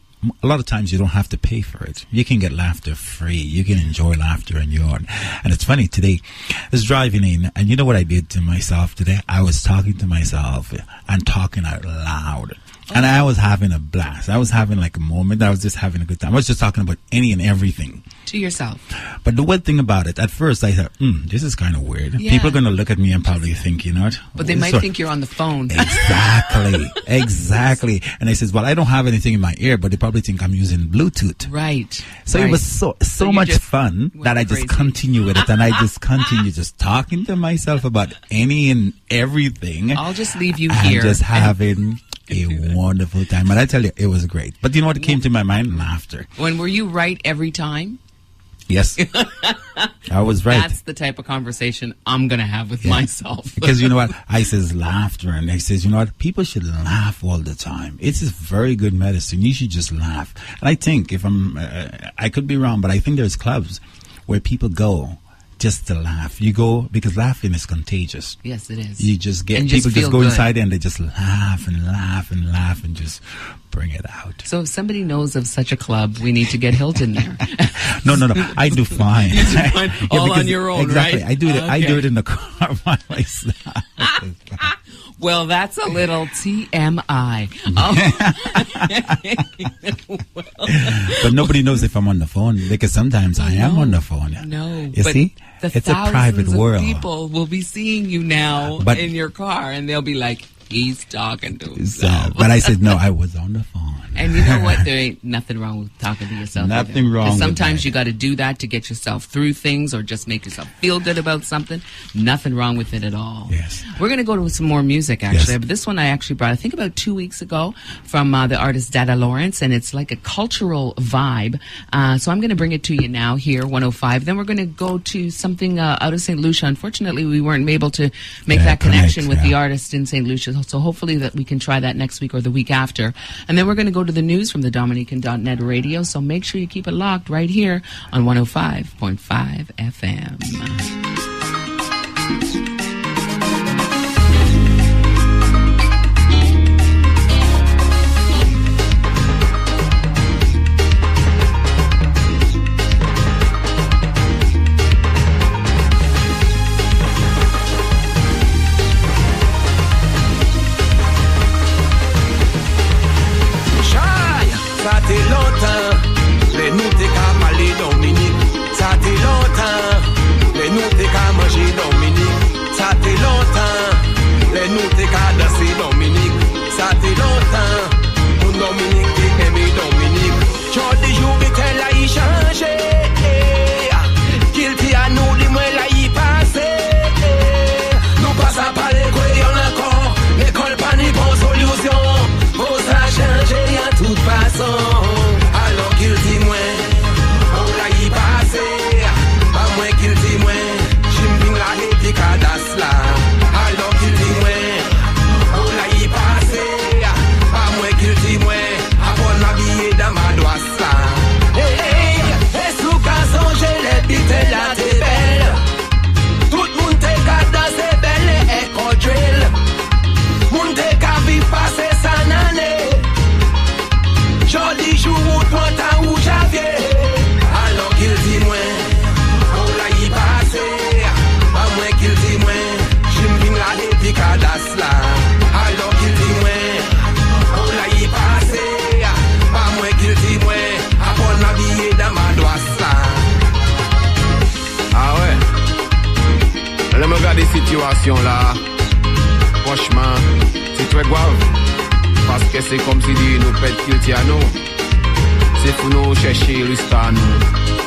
lot of times you don't have to pay for it. You can get laughter free. You can enjoy laughter on your own. And it's funny, today I was driving in and you know what I did to myself today? I was talking to myself and talking out loud. And I was having a blast. I was having like a moment. I was just having a good time. I was just talking about any and everything. To yourself. But the one thing about it, at first I thought, this is kind of weird. Yeah. People are going to look at me and probably think, you know what? But they might think you're on the phone. Exactly. Exactly. And I says, well, I don't have anything in my ear, but they probably think I'm using Bluetooth. Right. So it was so much fun that I just continue with it. And I just continue just talking to myself about any and everything. I'll just leave you here. And just having a wonderful time. And I tell you, it was great. But you know what came to my mind? Laughter. When were you right every time? Yes. I was right. That's the type of conversation I'm going to have with myself. Because you know what? I says laughter. And I says, you know what? People should laugh all the time. It's a very good medicine. You should just laugh. And I think if I could be wrong, but I think there's clubs where people go just to laugh. You go because laughing is contagious. Yes, it is. You just get people just go inside and they just laugh and laugh and laugh and just bring it out. So if somebody knows of such a club, we need to get Hilton there. No. I do fine. You do fine all on your own, exactly. right? I do it. Okay. I do it in the car by myself. Well, that's a little TMI. But nobody knows if I'm on the phone because sometimes I am on the phone. No, you see, it's a private world. People will be seeing you now in your car, and they'll be like, "He's talking to himself." But I said no. I was on the phone. And you know what? There ain't nothing wrong with talking to yourself. Nothing wrong with sometimes you got to do that to get yourself through things or just make yourself feel good about something. Nothing wrong with it at all. Yes. We're going to go to some more music, actually. But this one I actually brought, I think about 2 weeks ago from the artist Dada Lawrence. And it's like a cultural vibe. So I'm going to bring it to you now here, 105. Then we're going to go to something out of St. Lucia. Unfortunately, we weren't able to make that connection with the artist in St. Lucia. So hopefully that we can try that next week or the week after. And then we're going to go to the news from the Dominican.net radio. So make sure you keep it locked right here on 105.5 FM. t'est longtemps. Les nous t'es qu'à danser Dominique. Ça t'est longtemps. Mon Dominique t'es aimé Dominique. Jour des jours, qu'elle a y changé. Qu'il t'y a nous, les moins là y passé. Nous passons à parler, quoi, y'en a encore. L'école pas ni bonne solution. Pour ça changer en toute façon. Alors qu'il dit moins, on l'a y passé. À moins qu'il dit moins, j'aime la épique à Dasla. Alors qu'il dit moins, on l'a y passé. À moins qu'il dit moins, avant de m'habiller dans ma doisse là. Hey, et sous casson, j'ai les bites là, t'es belle. Tout le monde t'es qu'à danser belle et drill. Moun t'es qu'à vivre passer sa année. Joli jour ou printemps ou janvier. Alors qu'il dit moins, on l'a y passé. À moins qu'il dit moins, j'aime bien la épique à Dasla. Alors qu'il dit moins, on l'a y passé. À moins qu'il dit moins, avant de m'habiller dans ma doisse là. Ah ouais. Là me regarde des situations là. Franchement, c'est très grave. Parce que c'est comme si nous pète qu'il à nous. C'est pour nous chercher l'histoire à nous.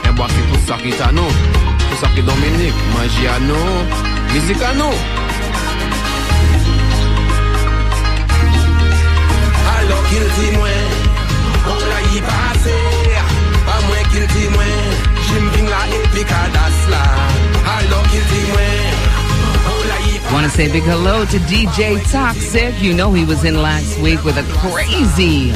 Et boire c'est tout ça qui est à nous. Tout ça qui est Dominique. Manger à nous. Musique à nous. Alors qu'il dit moins, on l'a y passé. Pas moins qu'il dit moins, j'aime bien la épique à Dasla. Alors qu'il dit moins, on l'a y passé. Want to say big hello to DJ Toxic. You know he was in last week with a crazy,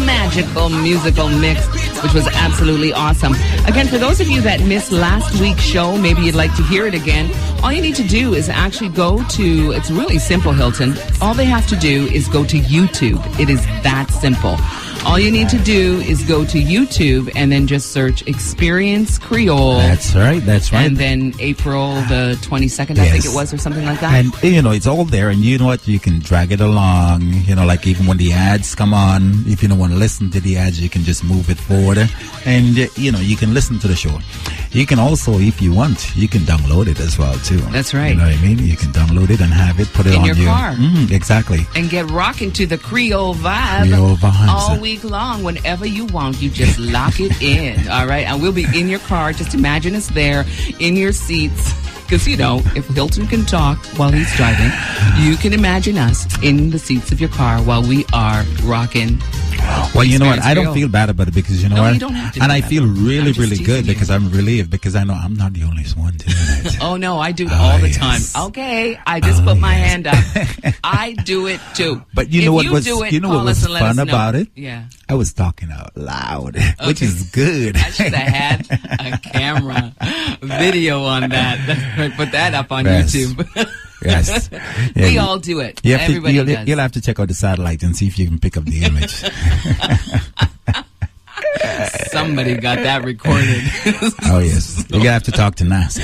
magical musical mix, which was absolutely awesome. Again, for those of you that missed last week's show, maybe you'd like to hear it again, all you need to do is actually go to, it's really simple, Hilton. All they have to do is go to YouTube. It is that simple. All you need to do is go to YouTube and then just search Experience Creole. That's right. That's right. And then April the 22nd, I think it was, or something like that. And, you know, it's all there. And you know what? You can drag it along. You know, like even when the ads come on, if you don't want to listen to the ads, you can just move it forward. And, you know, you can listen to the show. You can also, if you want, you can download it as well, too. That's right. You know what I mean? You can download it and have it, put it in on your car. Exactly. And get rocking to the Creole vibe. Creole vibes. All week long. Whenever you want, you just lock it in. All right? And we'll be in your car. Just imagine us there in your seats. Because, you know, if Hilton can talk while he's driving, you can imagine us in the seats of your car while we are rocking. Well, you know what? I don't feel bad about it because, you know what? You don't have to. And I feel really, really good because I'm relieved because I know I'm not the only one doing it. Oh, no, I do it all the time. Okay, I just put my hand up. I do it too. But you know what was fun about it? Yeah. I was talking out loud, which is good. I should have had a camera video on that. Put that up on YouTube. Yes. Yeah, we all do it. Everybody does. You'll have to check out the satellite and see if you can pick up the image. Somebody got that recorded. Oh, yes. You're going to have to talk to NASA.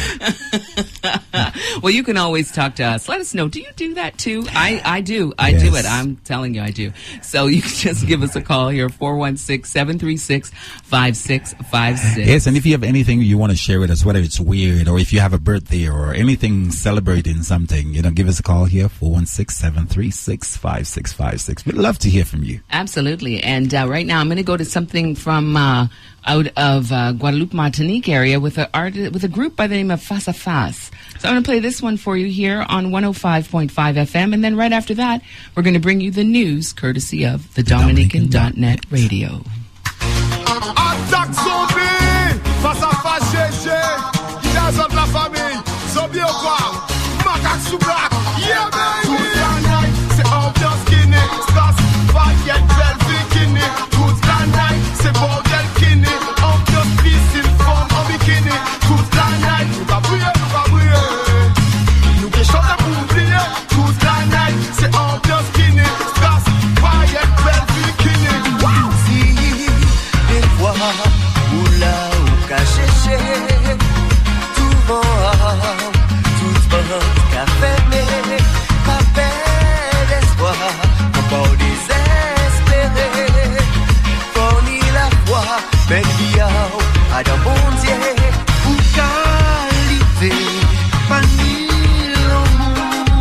Well, you can always talk to us. Let us know. Do you do that too? I do. I do it. I'm telling you, I do. So you can just give us a call here, 416-736-5656. Yes, and if you have anything you want to share with us, whether it's weird or if you have a birthday or anything celebrating something, you know, give us a call here, 416-736-5656. We'd love to hear from you. Absolutely. And right now I'm going to go to something from out of Guadeloupe, Martinique area with a group by the name of Face à Face. So I'm going to play this one for you here on 105.5 FM. And then right after that, we're going to bring you the news courtesy of the Dominican.net radio. Attaque zombie, face à face, GG. Il a de la famille, zombie au quoi? Macaque sous black, yeah baby. Toute la night, c'est ambiance kiné. Stas, baguette, belle bikini. Toute la night, c'est bordel kiné. Ambiance piscine, forme en bikini. Toute la night, nous va briller, nous va briller. Nous qui chantons pour oublier. Toute la night, c'est ambiance kiné. Stas, baguette, belle bikini. Si, des fois, ou là, ou caché, tout bon, tout bon, café, mais pas bel espoir, pas désespéré, fourni la foi, mais bien, à d'un bon Dieu, ou qualité, pas ni l'amour,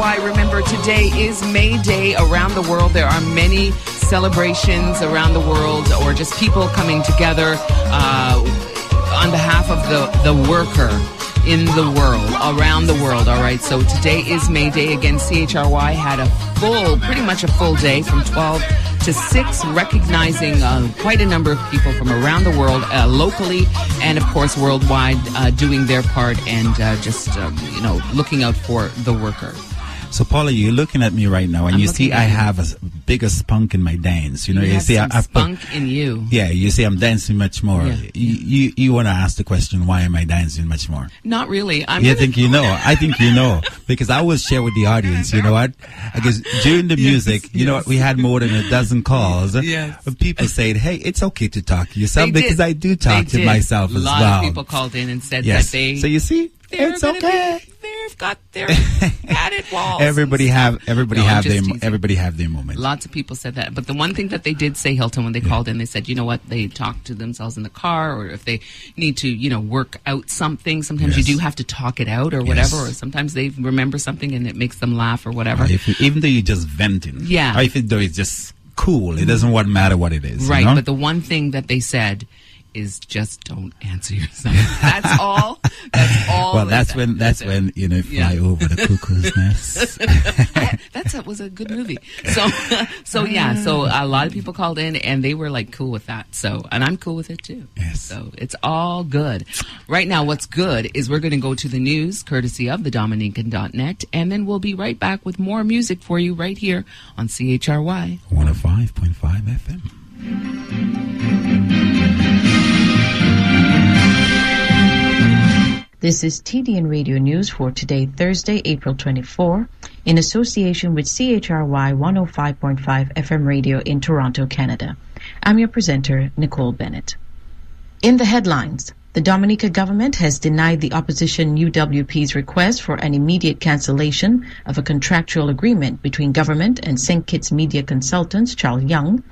CHRY. Remember, today is May Day around the world. There are many celebrations around the world, or just people coming together on behalf of the worker in the world, around the world. All right, so today is May Day. Again, CHRY had pretty much a full day from 12 to 6, recognizing quite a number of people from around the world, locally and, of course, worldwide, doing their part and just, looking out for the worker. So, Paula, you're looking at me right now, and you see I have a bigger spunk in my dance. You see I've spunk in you. Yeah, you see I'm dancing much more. Yeah. You want to ask the question, why am I dancing much more? Not really. I think you know. I think you know. Because I will share with the audience, you know what? Because during the music, you know what? We had more than a dozen calls. Yes. People said, hey, it's okay to talk to yourself, because I do talk to myself as well. A lot of people called in and said that they... So you see, it's okay. They've got their padded walls. Everybody have their moment. Lots of people said that. But the one thing that they did say, Hilton, when they called in, they said, you know what, they talk to themselves in the car, or if they need to, work out something, sometimes you do have to talk it out or whatever, or sometimes they remember something and it makes them laugh or whatever. Even though you're just venting. Yeah. Or even though it's just cool, it doesn't matter what it is. Right, you know? But the one thing that they said is just don't answer yourself. That's all. That's all. Well, that's when fly over the cuckoo's nest. That was a good movie. So a lot of people called in and they were like cool with that. So, and I'm cool with it too. Yes. So it's all good. Right now, what's good is we're going to go to the news, courtesy of thedominican.net, and then we'll be right back with more music for you right here on CHRY 105.5 FM. This is TDN Radio News for today, Thursday, April 24, in association with CHRY 105.5 FM radio in Toronto, Canada. I'm your presenter, Nicole Bennett. In the headlines, the Dominica government has denied the opposition UWP's request for an immediate cancellation of a contractual agreement between government and St. Kitts media consultants Charles Young.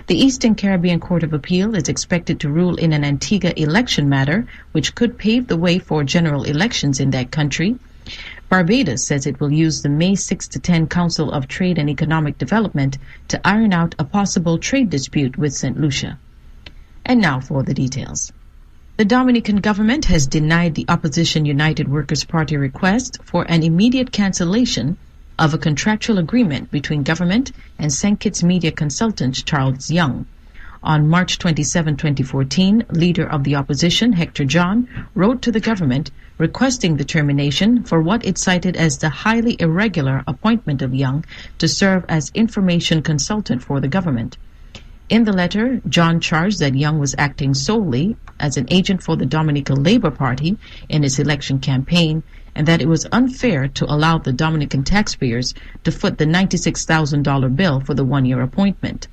The Eastern Caribbean Court of Appeal is expected to rule in an Antigua election matter, which could pave the way for general elections in that country. Barbados says it will use the May 6 to 10 Council of Trade and Economic Development to iron out a possible trade dispute with St. Lucia. And now for the details. The Dominican government has denied the opposition United Workers' Party request for an immediate cancellation of a contractual agreement between government and St. Kitts media consultant Charles Young. On March 27, 2014, leader of the opposition, Hector John, wrote to the government requesting the termination for what it cited as the highly irregular appointment of Young to serve as information consultant for the government. In the letter, John charged that Young was acting solely as an agent for the Dominican Labour Party in his election campaign, and that it was unfair to allow the Dominican taxpayers to foot the $96,000 bill for the one-year appointment.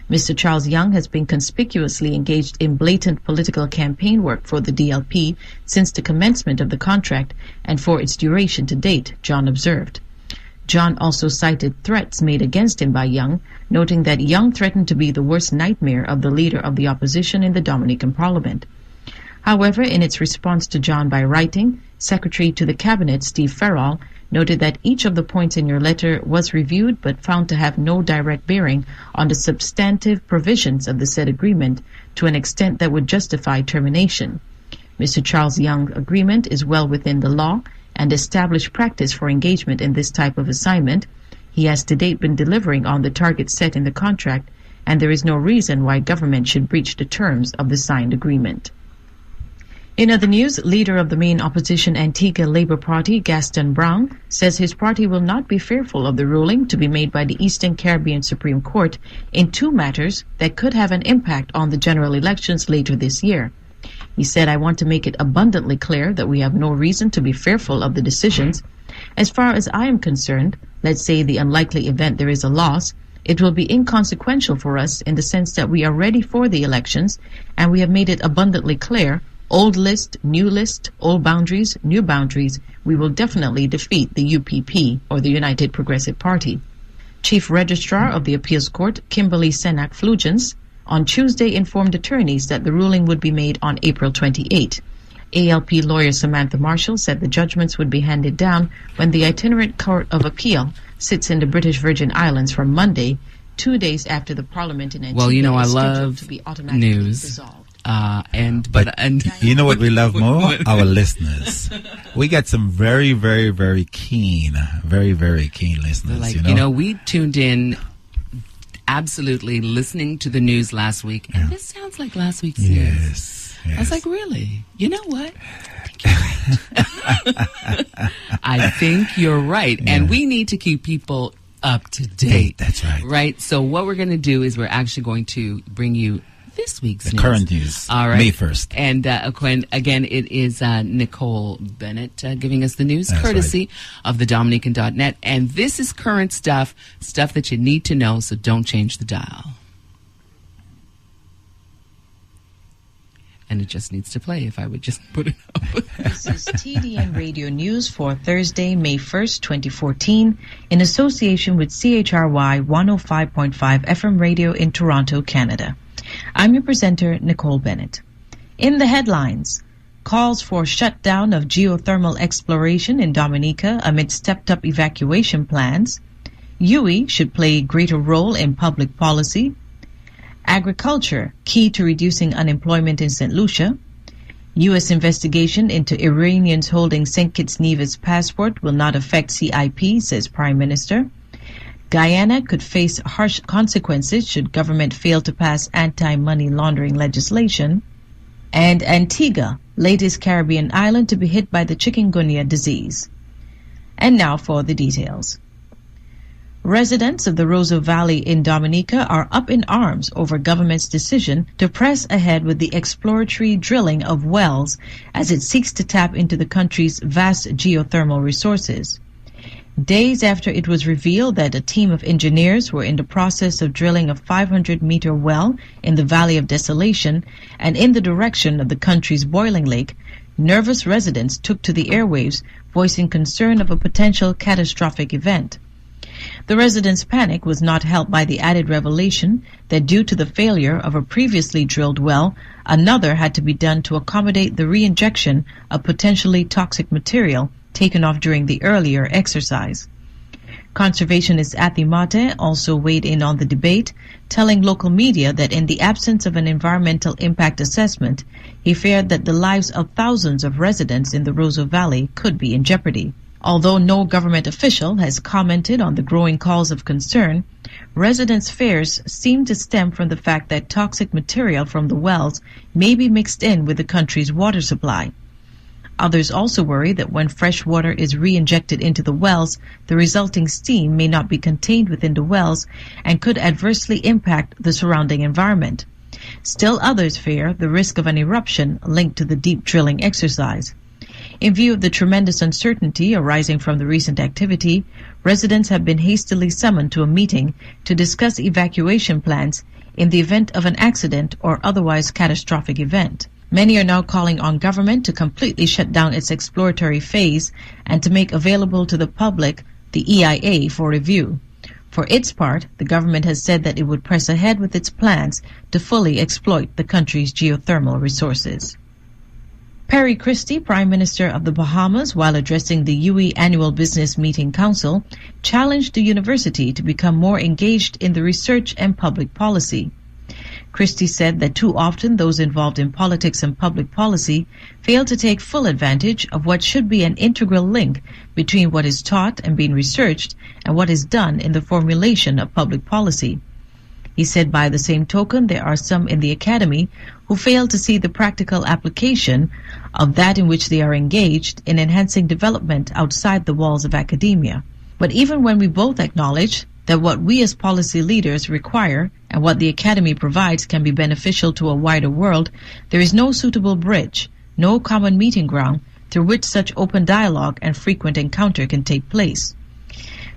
Mr. Charles Young has been conspicuously engaged in blatant political campaign work for the DLP since the commencement of the contract and for its duration to date, John observed. John also cited threats made against him by Young, noting that Young threatened to be the worst nightmare of the leader of the opposition in the Dominican Parliament. However, in its response to John by writing, Secretary to the Cabinet, Steve Farrell, noted that each of the points in your letter was reviewed but found to have no direct bearing on the substantive provisions of the said agreement to an extent that would justify termination. Mr. Charles Young's agreement is well within the law and established practice for engagement in this type of assignment. He has to date been delivering on the target set in the contract, and there is no reason why government should breach the terms of the signed agreement. In other news, leader of the main opposition Antigua Labour Party, Gaston Brown, says his party will not be fearful of the ruling to be made by the Eastern Caribbean Supreme Court in two matters that could have an impact on the general elections later this year. He said, I want to make it abundantly clear that we have no reason to be fearful of the decisions. As far as I am concerned, let's say the unlikely event there is a loss, it will be inconsequential for us in the sense that we are ready for the elections and we have made it abundantly clear, old list, old boundaries, new boundaries, we will definitely defeat the UPP or the United Progressive Party. Chief Registrar of the Appeals Court, Kimberly Senac-Flugence, on Tuesday informed attorneys that the ruling would be made on April 28. ALP lawyer Samantha Marshall said the judgments would be handed down when the itinerant Court of Appeal sits in the British Virgin Islands from Monday, 2 days after the Parliament in Antigua well, you know, I is scheduled love to be automatically news. dissolved. And you know what we love more? Our listeners. We got some very, very, very keen listeners. Like, you know, we tuned in absolutely listening to the news last week, and this sounds like last week's news. Yes. I was like, really? You know what? I think you're right. And we need to keep people up to date. That's right. Right? So what we're going to do is we're actually going to bring you this week's news. Current news. All right. May 1st. And again, it is Nicole Bennett giving us the news, courtesy of the Dominican.net. And this is current stuff that you need to know, so don't change the dial. And it just needs to play if I would just put it up. This is TDN Radio News for Thursday, May 1st, 2014, in association with CHRY 105.5 FM radio in Toronto, Canada. I'm your presenter, Nicole Bennett. In the headlines, calls for shutdown of geothermal exploration in Dominica amid stepped-up evacuation plans. UE should play a greater role in public policy. Agriculture, key to reducing unemployment in St. Lucia. U.S. investigation into Iranians holding St. Kitts Nevis passport will not affect CIP, says Prime Minister. Guyana could face harsh consequences should government fail to pass anti-money laundering legislation. And Antigua, latest Caribbean island to be hit by the chikungunya disease. And now for the details. Residents of the Roseau Valley in Dominica are up in arms over government's decision to press ahead with the exploratory drilling of wells as it seeks to tap into the country's vast geothermal resources. Days after it was revealed that a team of engineers were in the process of drilling a 500-meter well in the Valley of Desolation and in the direction of the country's boiling lake, nervous residents took to the airwaves, voicing concern of a potential catastrophic event. The residents' panic was not helped by the added revelation that due to the failure of a previously drilled well, another had to be done to accommodate the re-injection of potentially toxic material taken off during the earlier exercise. Conservationist Athy Mate also weighed in on the debate, telling local media that in the absence of an environmental impact assessment, he feared that the lives of thousands of residents in the Roseau Valley could be in jeopardy. Although no government official has commented on the growing calls of concern, residents' fears seem to stem from the fact that toxic material from the wells may be mixed in with the country's water supply. Others also worry that when fresh water is re-injected into the wells, the resulting steam may not be contained within the wells and could adversely impact the surrounding environment. Still others fear the risk of an eruption linked to the deep drilling exercise. In view of the tremendous uncertainty arising from the recent activity, residents have been hastily summoned to a meeting to discuss evacuation plans in the event of an accident or otherwise catastrophic event. Many are now calling on government to completely shut down its exploratory phase and to make available to the public the EIA for review. For its part, the government has said that it would press ahead with its plans to fully exploit the country's geothermal resources. Perry Christie, Prime Minister of the Bahamas, while addressing the UE Annual Business Meeting Council, challenged the university to become more engaged in the research and public policy. Christie said that too often those involved in politics and public policy fail to take full advantage of what should be an integral link between what is taught and being researched and what is done in the formulation of public policy. He said by the same token there are some in the academy who fail to see the practical application of that in which they are engaged in enhancing development outside the walls of academia. But even when we both acknowledge that what we as policy leaders require and what the academy provides can be beneficial to a wider world, there is no suitable bridge, no common meeting ground through which such open dialogue and frequent encounter can take place.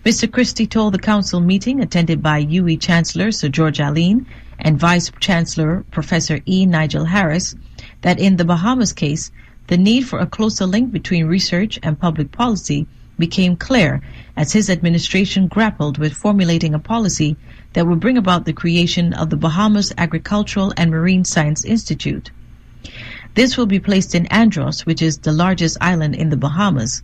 Mr. Christie told the council meeting attended by UE Chancellor Sir George Allen and Vice Chancellor Professor E. Nigel Harris that in the Bahamas case, the need for a closer link between research and public policy became clear as his administration grappled with formulating a policy that would bring about the creation of the Bahamas Agricultural and Marine Science Institute. This will be placed in Andros, which is the largest island in the Bahamas.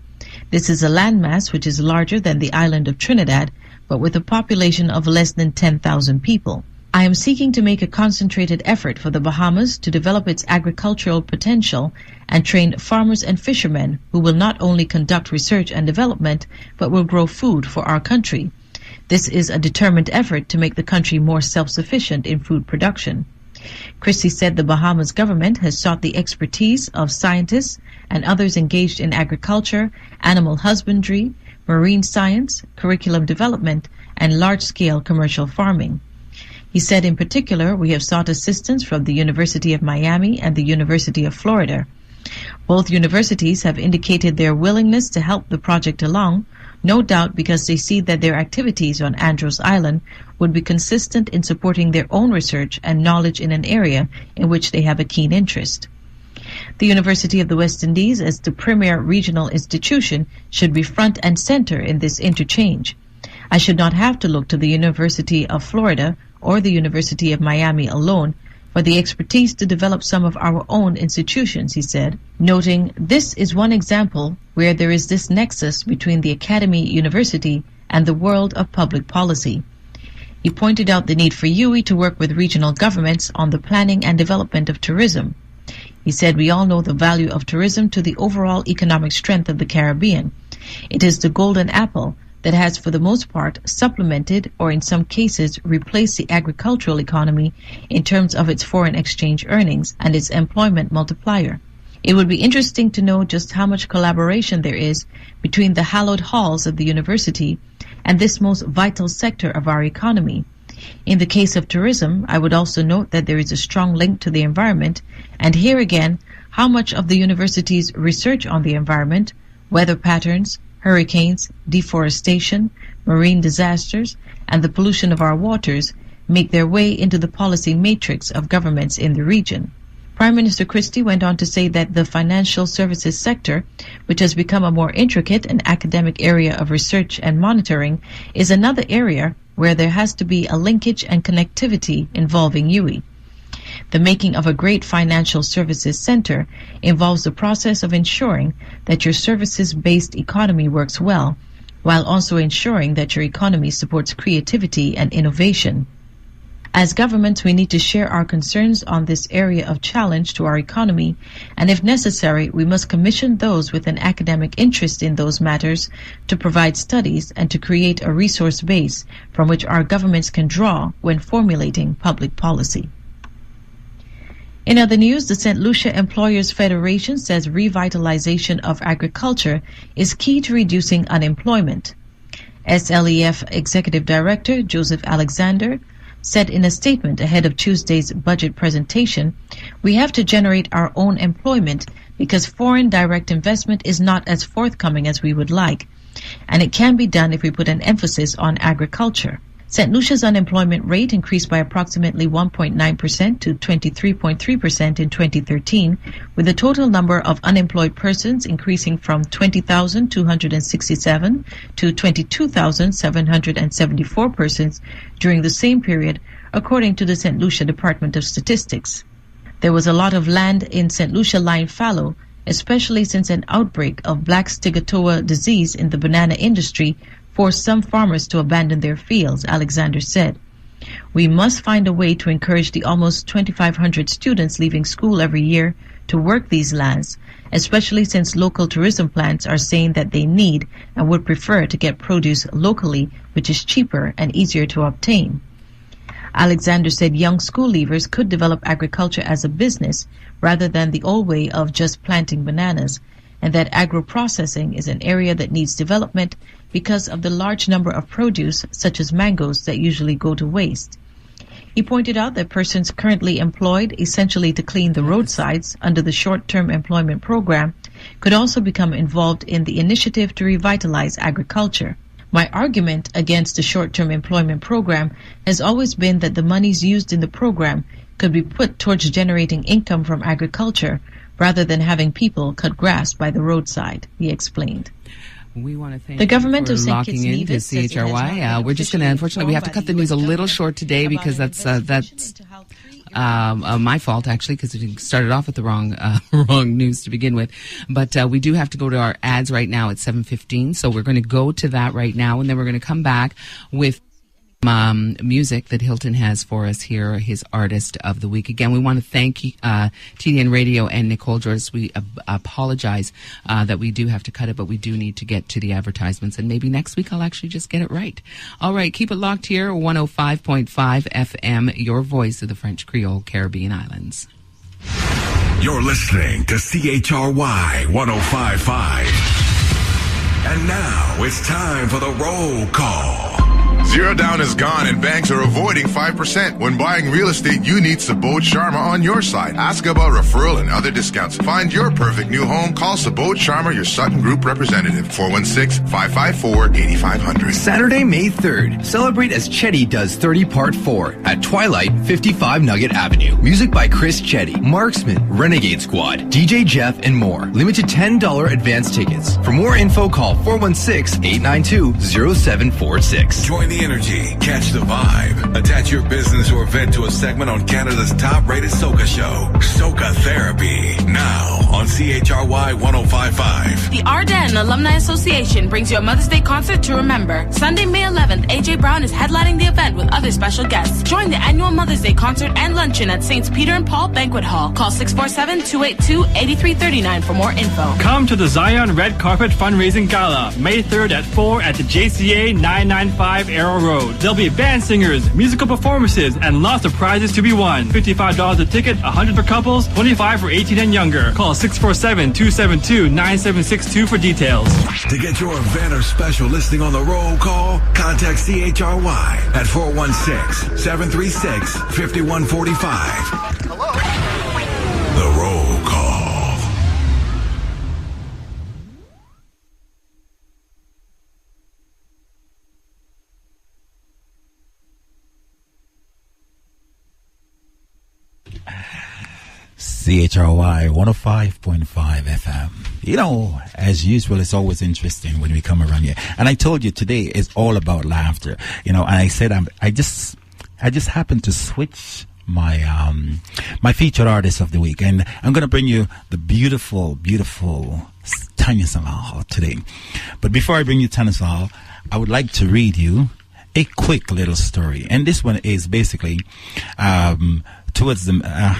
This is a landmass which is larger than the island of Trinidad, but with a population of less than 10,000 people. I am seeking to make a concentrated effort for the Bahamas to develop its agricultural potential and train farmers and fishermen who will not only conduct research and development, but will grow food for our country. This is a determined effort to make the country more self-sufficient in food production. Christie said the Bahamas government has sought the expertise of scientists and others engaged in agriculture, animal husbandry, marine science, curriculum development, and large-scale commercial farming. He said in particular, we have sought assistance from the University of Miami and the University of Florida. Both universities have indicated their willingness to help the project along, no doubt because they see that their activities on Andros Island would be consistent in supporting their own research and knowledge in an area in which they have a keen interest. The University of the West Indies, as the premier regional institution, should be front and center in this interchange. I should not have to look to the University of Florida or the University of Miami alone for the expertise to develop some of our own institutions, he said, noting this is one example where there is this nexus between the academy university and the world of public policy. He pointed out the need for UWI to work with regional governments on the planning and development of tourism. He said we all know the value of tourism to the overall economic strength of the Caribbean. It is the golden apple that has for the most part supplemented or in some cases replaced the agricultural economy in terms of its foreign exchange earnings and its employment multiplier. It would be interesting to know just how much collaboration there is between the hallowed halls of the university and this most vital sector of our economy. In the case of tourism, I would also note that there is a strong link to the environment, and here again, how much of the university's research on the environment, weather patterns, hurricanes, deforestation, marine disasters, and the pollution of our waters make their way into the policy matrix of governments in the region. Prime Minister Christie went on to say that the financial services sector, which has become a more intricate and academic area of research and monitoring, is another area where there has to be a linkage and connectivity involving UWI. The making of a great financial services center involves the process of ensuring that your services-based economy works well, while also ensuring that your economy supports creativity and innovation. As governments, we need to share our concerns on this area of challenge to our economy, and if necessary, we must commission those with an academic interest in those matters to provide studies and to create a resource base from which our governments can draw when formulating public policy. In other news, the St. Lucia Employers Federation says revitalization of agriculture is key to reducing unemployment. SLEF Executive Director Joseph Alexander said in a statement ahead of Tuesday's budget presentation, we have to generate our own employment because foreign direct investment is not as forthcoming as we would like, and it can be done if we put an emphasis on agriculture. St. Lucia's unemployment rate increased by approximately 1.9% to 23.3% in 2013, with the total number of unemployed persons increasing from 20,267 to 22,774 persons during the same period, according to the St. Lucia Department of Statistics. There was a lot of land in St. Lucia lying fallow, especially since an outbreak of black stigatoa disease in the banana industry forced some farmers to abandon their fields, Alexander said. We must find a way to encourage the almost 2,500 students leaving school every year to work these lands, especially since local tourism plants are saying that they need and would prefer to get produce locally, which is cheaper and easier to obtain. Alexander said young school leavers could develop agriculture as a business rather than the old way of just planting bananas, and that agro-processing is an area that needs development because of the large number of produce, such as mangoes, that usually go to waste. He pointed out that persons currently employed essentially to clean the roadsides under the short-term employment program could also become involved in the initiative to revitalize agriculture. My argument against the short-term employment program has always been that the monies used in the program could be put towards generating income from agriculture rather than having people cut grass by the roadside, he explained. We want to thank the government you of for St. locking in to CHRY. We're just going to, unfortunately, we have to cut the news a little short today because that's My fault, actually, because we started off with the wrong news to begin with. But we do have to go to our ads right now at 7:15. So we're going to go to that right now, and then we're going to come back with music that Hilton has for us here, his Artist of the Week. Again, we want to thank TDN Radio and Nicole George. We apologize that we do have to cut it, but we do need to get to the advertisements, and maybe next week I'll actually just get it right. All right, keep it locked here, 105.5 FM, your voice of the French Creole Caribbean Islands. You're listening to CHRY 105.5. And now it's time for the roll call. Zero down is gone and banks are avoiding 5%. When buying real estate, you need Sabot Sharma on your side. Ask about referral and other discounts. Find your perfect new home. Call Sabot Sharma, your Sutton Group representative. 416-554-8500. Saturday, May 3rd. Celebrate as Chetty does 30 Part 4 at Twilight, 55 Nugget Avenue. Music by Chris Chetty, Marksman, Renegade Squad, DJ Jeff, and more. Limited $10 advance tickets. For more info, call 416-892-0746. Join the energy, catch the vibe. Attach your business or event to a segment on Canada's top-rated soca show, Soca Therapy. Now on CHRY 105.5. The Ardennes Alumni Association brings you a Mother's Day concert to remember. Sunday, May 11th, AJ Brown is headlining the event with other special guests. Join the annual Mother's Day concert and luncheon at St. Peter and Paul Banquet Hall. Call 647-282-8339 for more info. Come to the Zion Red Carpet Fundraising Gala, May 3rd at 4 at the JCA 995 Arrow Road. There'll be band singers, musical performances, and lots of prizes to be won. $55 a ticket, $100 for couples, $25 for 18 and younger. Call 647-272-9762 for details. To get your event or special listing on the roll call, contact CHRY at 416-736-5145. Hello. The roll call. CHRY 105.5 FM. You know, as usual, it's always interesting when we come around here. And I told you today is all about laughter. You know, and I said I just happened to switch my my featured artist of the week, and I'm going to bring you the beautiful Tanya Salal today. But before I bring you Tanya Salal, I would like to read you a quick little story, and this one is basically towards the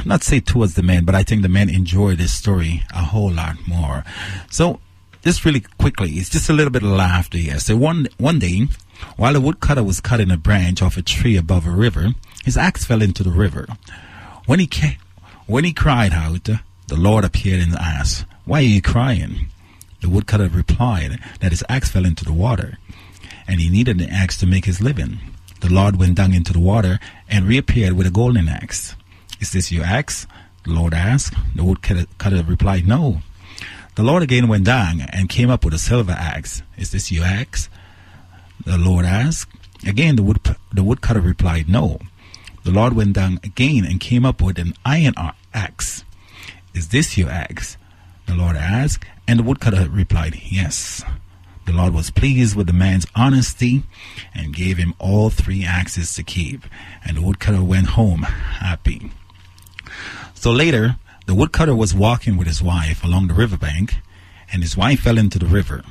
not say towards the men, but I think the men enjoy this story a whole lot more. So just really quickly, it's just a little bit of laughter here. So one day, while a woodcutter was cutting a branch off a tree above a river, his axe fell into the river. When he cried out, the Lord appeared and asked, "Why are you crying?" The woodcutter replied that his axe fell into the water, and he needed an axe to make his living. The Lord went down into the water and reappeared with a golden axe. "Is this your axe?" the Lord asked. The woodcutter replied, "No." The Lord again went down and came up with a silver axe. "Is this your axe?" the Lord asked. Again, the woodcutter replied, "No." The Lord went down again and came up with an iron axe. "Is this your axe?" the Lord asked. And the woodcutter replied, "Yes." The Lord was pleased with the man's honesty and gave him all 3 axes to keep. And the woodcutter went home happy. So later, the woodcutter was walking with his wife along the riverbank, and his wife fell into the river.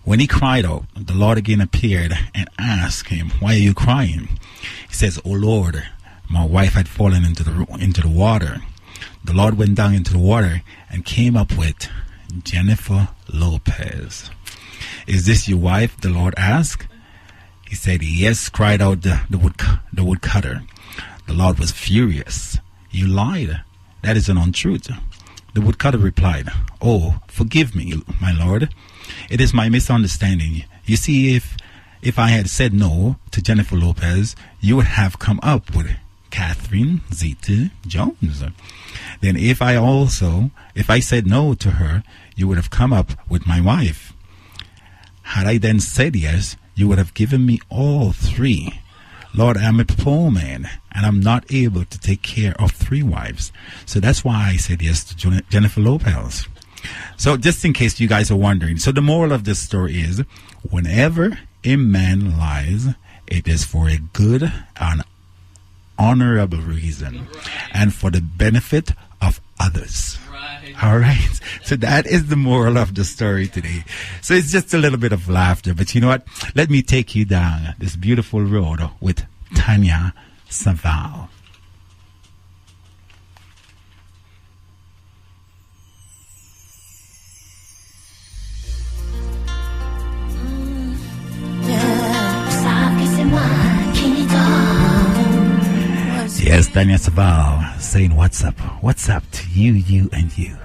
When he cried out, the Lord again appeared and asked him, "Why are you crying?" He says, "Oh Lord, my wife had fallen into the water." The Lord went down into the water and came up with Jennifer Lopez. "Is this your wife?" the Lord asked. He said, "Yes," cried out the woodcutter. The Lord was furious. "You lied. That is an untruth." The woodcutter replied, "Oh, forgive me, my Lord. It is my misunderstanding. You see, if I had said no to Jennifer Lopez, you would have come up with Catherine Zeta-Jones. Then if I said no to her, you would have come up with my wife. Had I then said yes, you would have given me all 3. Lord, I'm a poor man, and I'm not able to take care of 3 wives. So that's why I said yes to Jennifer Lopez." So just in case you guys are wondering, so the moral of this story is, whenever a man lies, it is for a good and honorable reason and for the benefit of others. All right. So that is the moral of the story today. So it's just a little bit of laughter. But you know what? Let me take you down this beautiful road with Tanya Saval. Yes, Tanya Saval saying what's up to you, you and you.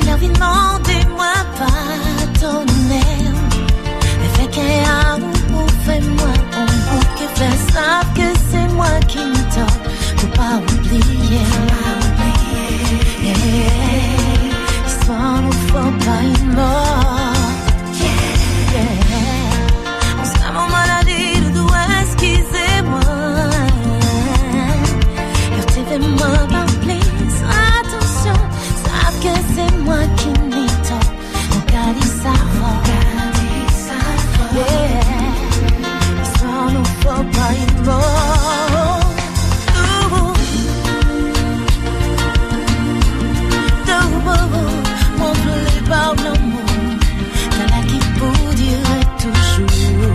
La vie demandez-moi pardonner. Mais fait qu'il y a un fais-moi un bout qui fait ça que c'est moi qui me tords. Faut pas oublier. L'histoire nous faut pas une mort. On se calme en maladie de doux, excusez-moi. Fais-moi pas please, attention. Savent que c'est moi qui m'y tords. On garde ça fort. L'histoire nous faut pas une mort. Montre-les par l'amour. T'as la qui pour dire toujours.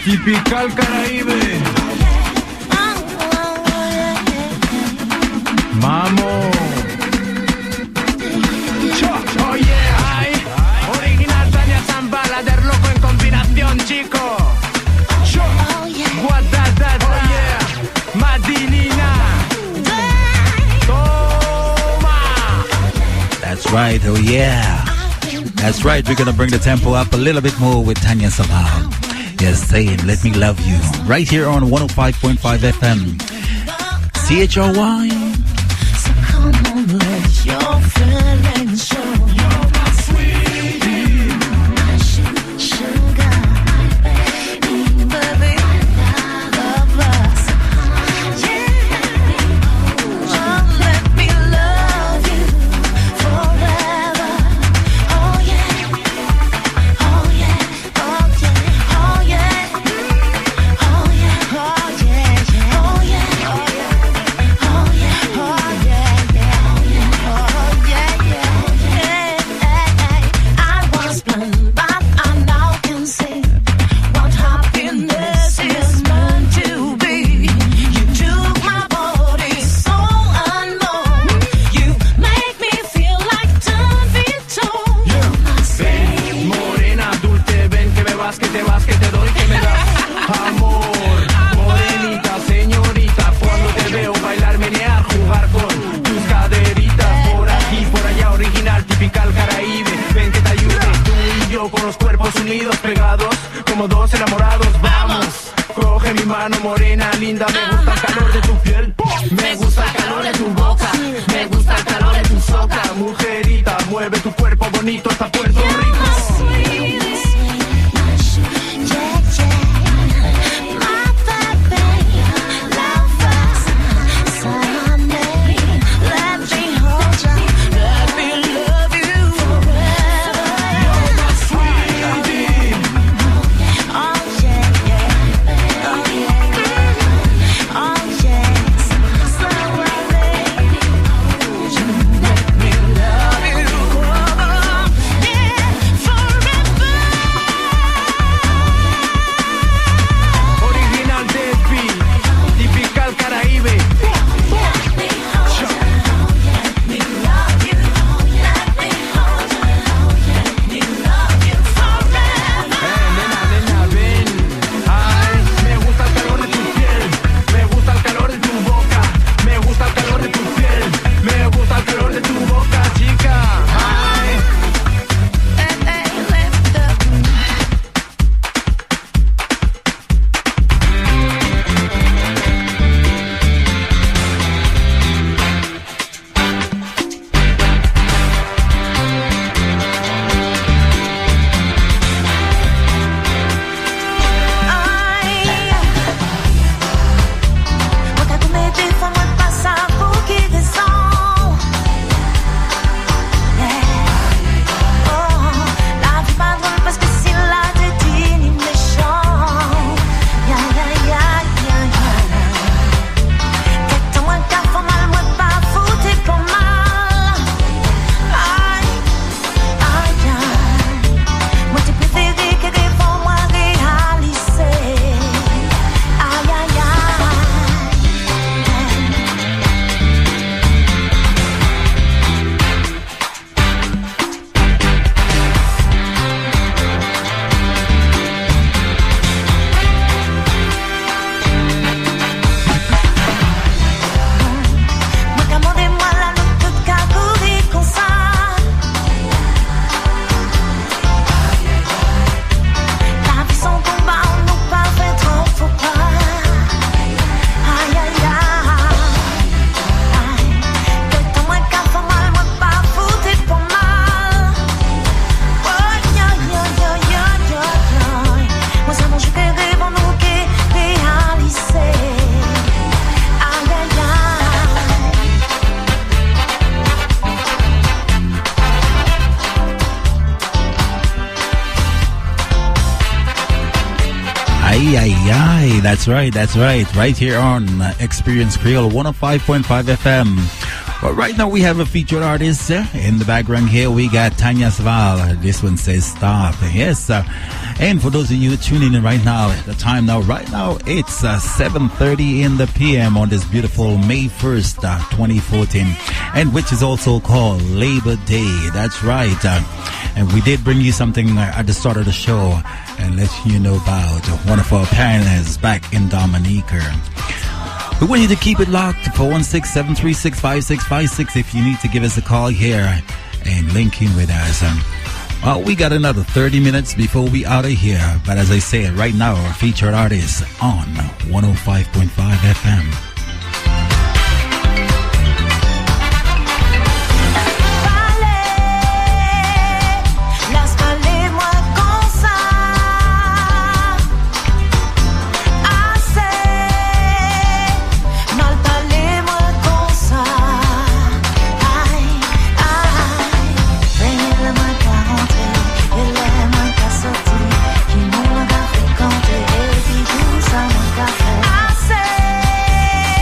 Typical Caraíbe. Vamos. Oh yeah, ay. Original Tania Zambala, del loco en combinación, chico. Guadadada. Oh yeah. Madinina. Toma. That's right, oh yeah. That's right, we're gonna bring the tempo up a little bit more with Tanya Saval. Yes, saying let me love you. Right here on 105.5 FM. CHRY. So come on, let your feelings show. You're my sweetie, my sugar, my baby, baby. pegados, como dos enamorados. Vamos, coge mi mano morena, linda. Me gusta el calor de tu piel, me gusta el calor de tu boca, me gusta el calor de tu soca. Mujerita, mueve tu cuerpo bonito hasta Puerto Rico. That's right. Right here on Experience Creole 105.5 FM. But right now we have a featured artist in the background here. We got Tanya Sval. This one says stop. Yes. And for those of you tuning in right now, the time now, right now, it's 7:30 in the PM on this beautiful May 1st, 2014, and which is also called Labor Day. That's right. And we did bring you something at the start of the show and let you know about one of our partners back in Dominica. We want you to keep it locked for 167365656 if you need to give us a call here and link in with us. Well, we got another 30 minutes before we out of here. But as I said, right now, our featured artist on 105.5 FM. Assez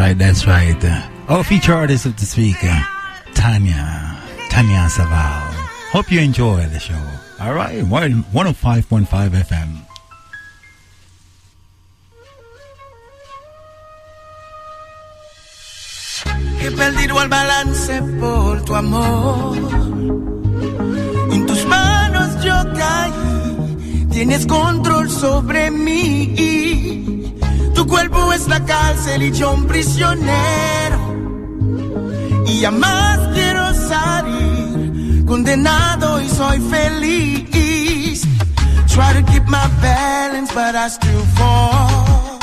right, that's right. Our feature artist of this week, Tanya Saval. Hope you enjoy the show. All right, 105.5 FM. He perdido el balance por tu amor. En tus manos yo caí. Tienes control sobre mí. Tu cuerpo es la cárcel y yo un prisionero. Y jamás quiero salir. Condenado y soy feliz. Try to keep my balance, but I still fall.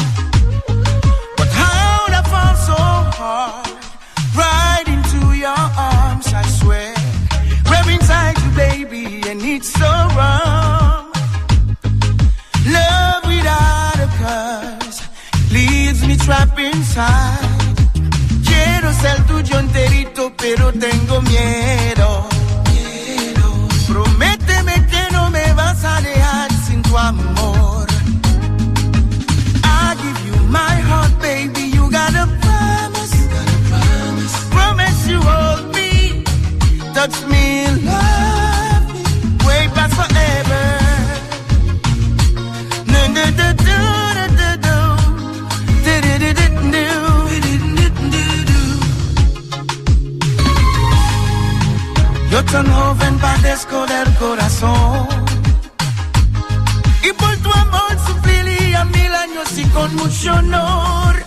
But how I fall so hard? Right into your arms, I swear. We're inside you, baby, and it's so wrong. Love without a cause leaves me trapped inside. Quiero ser tuyo enterito, pero tengo miedo. Prométeme que no me vas a dejar sin tu amor. I give you my heart, baby, you gotta promise. Promise you hold me, touch me, love me, way past forever. Yo tan joven padezco del corazón y por tu amor sufriría 1000 años y con mucho honor.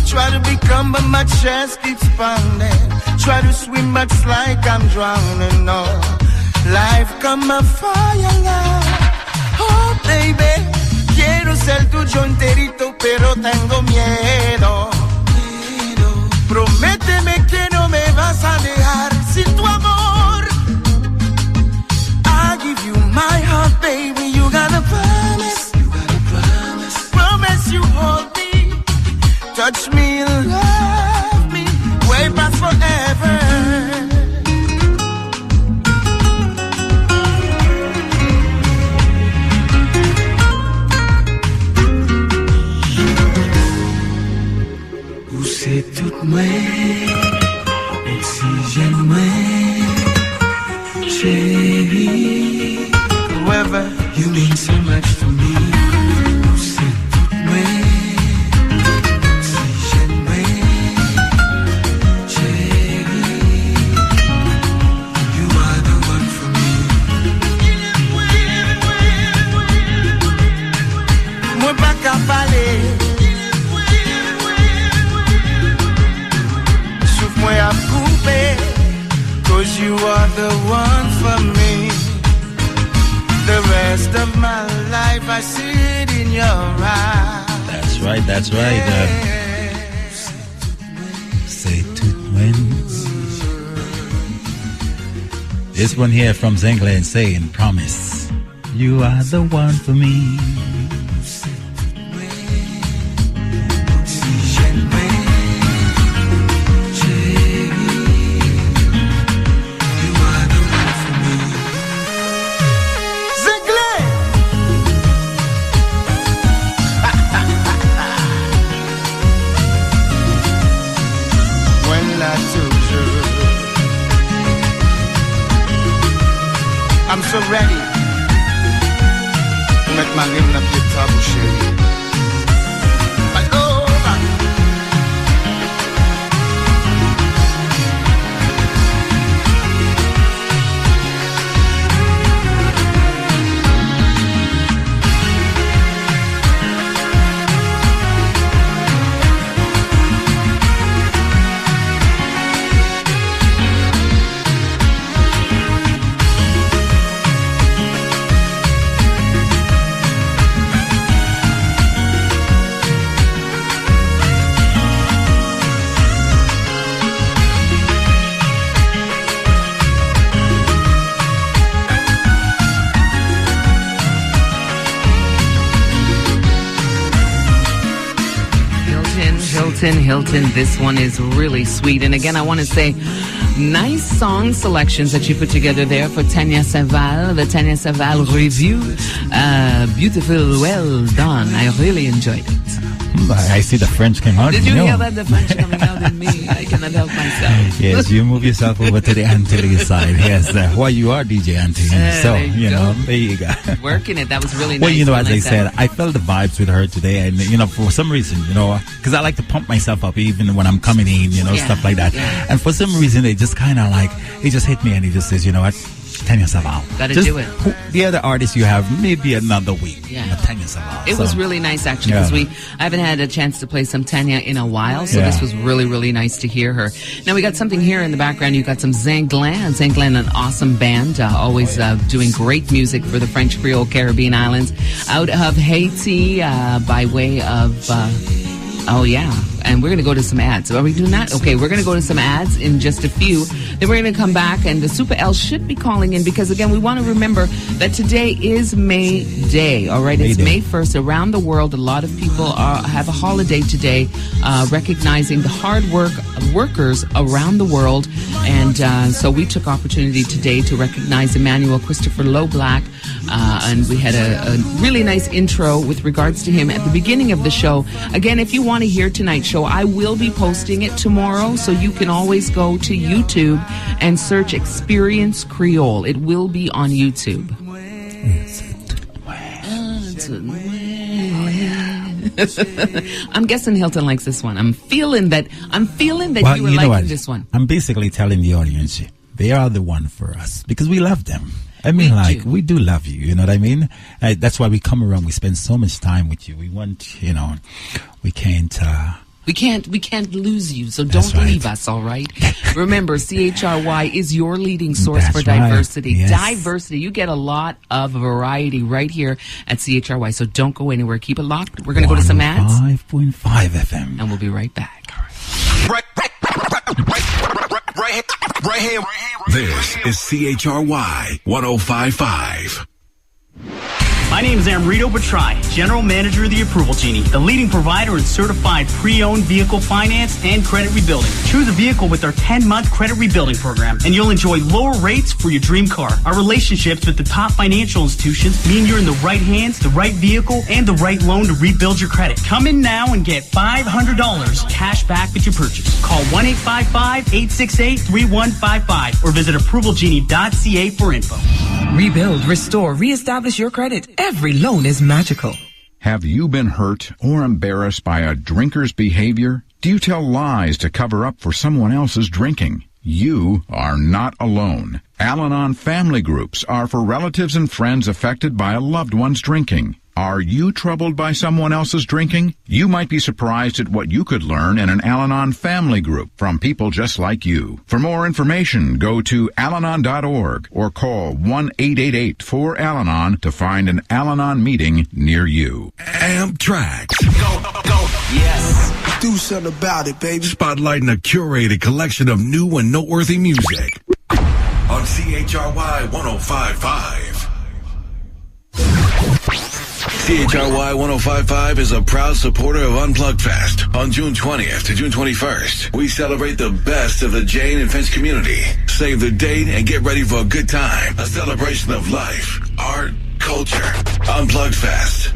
Try to become, but my chest keeps pounding. Try to swim, but it's like I'm drowning. No, life come a fire life. Oh, baby, quiero ser tuyo enterito, pero tengo miedo. Prométeme que no me vas a dejar sin tu amor. I give you my heart, baby, you gotta promise. Promise you hold me. Touch me, love me, way past forever. Où c'est toute moi, oxygène-moi, chérie. However, you mean so much to me. Où c'est toute moi. Souffle-moi à couper, 'cause you are the one for me. The rest of my life I see it in your eyes. That's right, that's right. Say tout wins. This one here from England saying, promise, you are the one for me. I'm so ready to make my name up your trouble, chérie. My love. Hilton, this one is really sweet. And again, I want to say Nice song selections that you put together there for Tanya Saval, the Tanya Saval review. Beautiful, well done. I really enjoyed it. I see the French came out. Did you hear that? The French coming out in me. I cannot help myself. Yes, you move yourself over to the Antilles side. Yes, why you are DJ Auntie. So, you know, there you go. Working it. That was really nice. Well, you know, as I said, I felt the vibes with her today. And, you know, for some reason, you know, because I like to pump myself up even when I'm coming in, you know, stuff like that. Yeah. And for some reason, it just kind of like, it just hit me and he just says, you know what? Tanya Saval. Gotta do it. The other artists you have, maybe another week. Yeah. Tanya Saval. It was really nice, actually, because I haven't had a chance to play some Tanya in a while, so this was really, really nice to hear her. Now, we got something here in the background. You got some Zanglan. Zanglan, an awesome band, always doing great music for the French Creole Caribbean islands. Out of Haiti, by way of... and we're going to go to some ads. Are we doing that? Okay, we're going to go to some ads in just a few. Then we're going to come back, and the Super L should be calling in because, again, we want to remember that today is May Day, all right? It's May 1st. Around the world, a lot of people have a holiday today recognizing the hard workers around the world. And so we took opportunity today to recognize Emmanuel Christopher Loblack, and we had a really nice intro with regards to him at the beginning of the show. Again, if you want to hear tonight's show, I will be posting it tomorrow, so you can always go to YouTube and search Experience Creole. It will be on YouTube. I'm guessing Hilton likes this one. I'm feeling that you were liking this one. I'm basically telling the audience they are the one for us because we love them. I mean, we do love you. You know what I mean? That's why we come around. We spend so much time with you. We want, you know, we can't lose you, so don't leave us, all right? Remember, CHRY is your leading source for diversity. Yes. Diversity. You get a lot of variety right here at CHRY, so don't go anywhere. Keep it locked. We're going to go to some ads. 5.5 FM. And we'll be right back. Right here. This is CHRY 105.5. My name is Amrito Batrai, General Manager of the Approval Genie, the leading provider in certified pre-owned vehicle finance and credit rebuilding. Choose a vehicle with our 10-month credit rebuilding program, and you'll enjoy lower rates for your dream car. Our relationships with the top financial institutions mean you're in the right hands, the right vehicle, and the right loan to rebuild your credit. Come in now and get $500 cash back with your purchase. Call 1-855-868-3155 or visit ApprovalGenie.ca for info. Rebuild, restore, reestablish your credit. Every loan is magical. Have you been hurt or embarrassed by a drinker's behavior? Do you tell lies to cover up for someone else's drinking? You are not alone. Al-Anon family groups are for relatives and friends affected by a loved one's drinking. Are you troubled by someone else's drinking? You might be surprised at what you could learn in an Al-Anon family group from people just like you. For more information, go to alanon.org or call 1-888-4-AL-ANON to find an Al-Anon meeting near you. Amtrak. Go. Yes. Do something about it, baby. Spotlighting a curated collection of new and noteworthy music on CHRY 105.5. CHRY 105.5 is a proud supporter of Unplugged Fest. On June 20th to June 21st, we celebrate the best of the Jane and Finch community. Save the date and get ready for a good time. A celebration of life, art, culture. Unplugged Fest.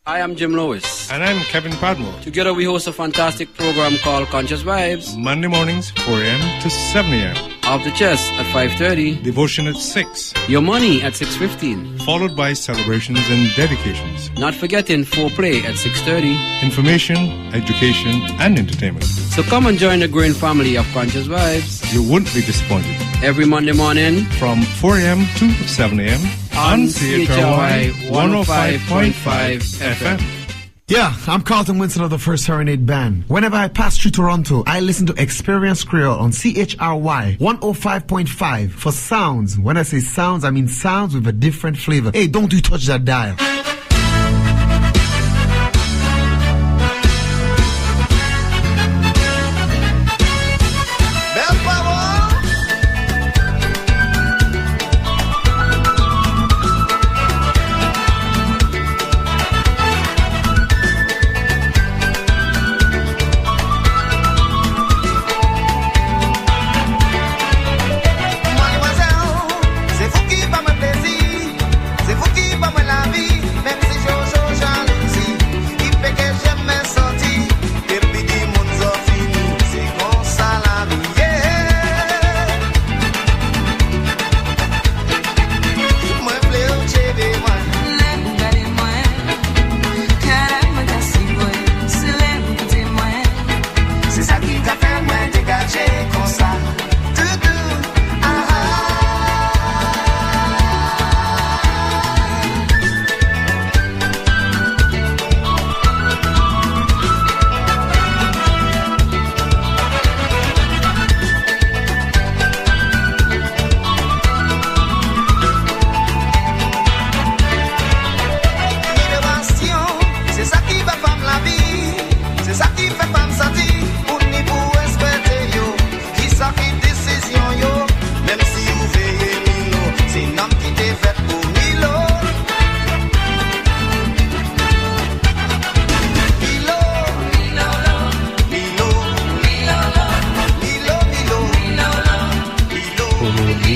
Hi, I'm Jim Lewis. And I'm Kevin Padmore. Together we host a fantastic program called Conscious Vibes. Monday mornings, 4 a.m. to 7 a.m. Off the Chest at 5:30. Devotion at 6. Your Money at 6:15. Followed by celebrations and dedications. Not forgetting Foreplay at 6:30. Information, education, and entertainment. So come and join the growing family of Conscious Vibes. You won't be disappointed. Every Monday morning from 4 a.m. to 7 a.m. on CHRY 105.5 FM. Yeah, I'm Carlton Winston of the First Serenade Band. Whenever I pass through Toronto, I listen to Experience Creole on CHRY 105.5 for sounds. When I say sounds, I mean sounds with a different flavor. Hey, don't you touch that dial.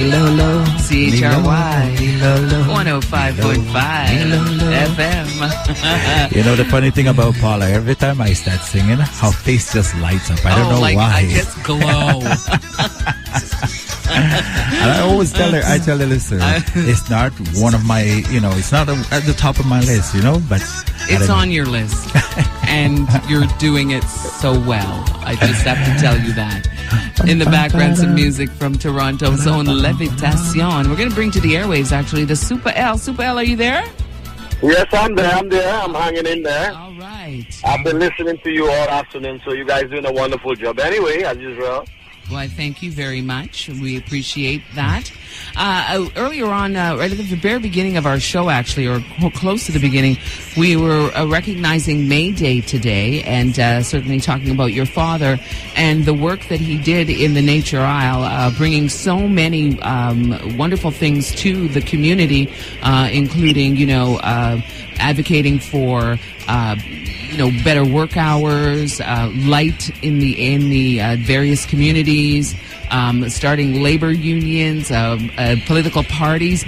Lolo. CHRY 105.5 FM. You know the funny thing about Paula, every time I start singing, her face just lights up. I don't know why. I just glow. And I always tell her, listen, it's not one of my, it's not at the top of my list, but it's on your list. And you're doing it so well. I just have to tell you that. In the background, some music from Toronto's own Levitation. We're going to bring to the airwaves, actually, the Super L. Super L, are you there? Yes, I'm there. I'm hanging in there. All right. I've been listening to you all afternoon, so you guys doing a wonderful job. Anyway, as usual. Well, I thank you very much. We appreciate that. Earlier on, right at the very beginning of our show, actually, or close to the beginning, we were recognizing May Day today, and certainly talking about your father and the work that he did in the Nature Isle, bringing so many wonderful things to the community, including, advocating for better work hours, light in the various communities, starting labor unions, political parties,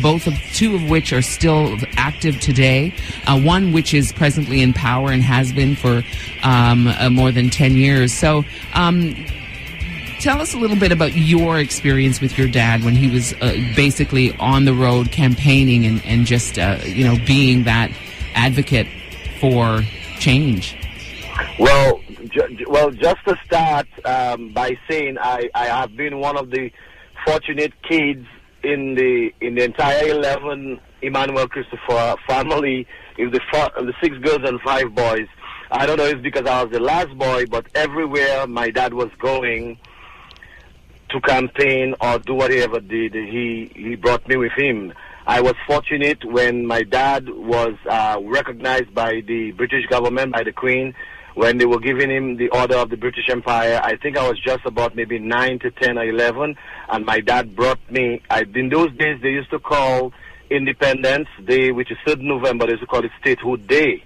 two of which are still active today. One which is presently in power and has been for more than 10 years. So tell us a little bit about your experience with your dad when he was basically on the road campaigning and just being that advocate for change. Well, just to start by saying I have been one of the fortunate kids in the entire 11 Emmanuel Christopher family. It was the 6 girls and 5 boys. I don't know if it's because I was the last boy, but everywhere my dad was going to campaign or do whatever did, he brought me with him. I was fortunate when my dad was recognized by the British government, by the Queen, when they were giving him the Order of the British Empire. I think I was just about maybe 9 to 10 or 11, and my dad brought me. In those days, they used to call Independence Day, which is 3rd November, they used to call it Statehood Day.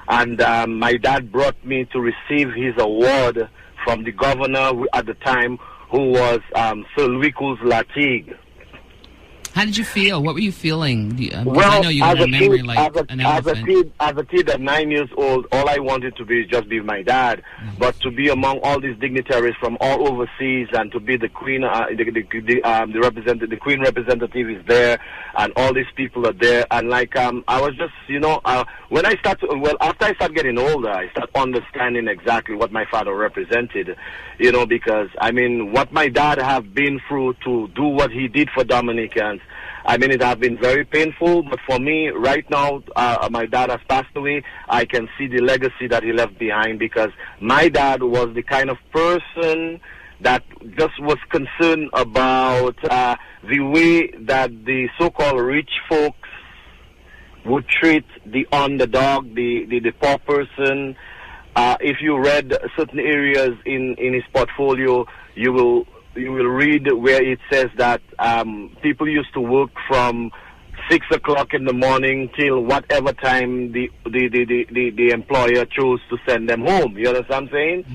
And my dad brought me to receive his award from the governor at the time, who was Sir Louis Latigue. How did you feel? What were you feeling? Well, I know you have a memory like an elephant. As a kid at 9 years old, all I wanted to be is just be my dad. But to be among all these dignitaries from all overseas, and to be the Queen, the Queen representative is there, and all these people are there, and I was just, when I started, after I started getting older, I started understanding exactly what my father represented, because what my dad have been through to do what he did for Dominicans. It has been very painful, but for me, right now, my dad has passed away. I can see the legacy that he left behind, because my dad was the kind of person that just was concerned about the way that the so-called rich folks would treat the underdog, the poor person. If you read certain areas in his portfolio, you will read where it says that people used to work from 6 o'clock in the morning till whatever time the employer chose to send them home. You understand what I'm saying?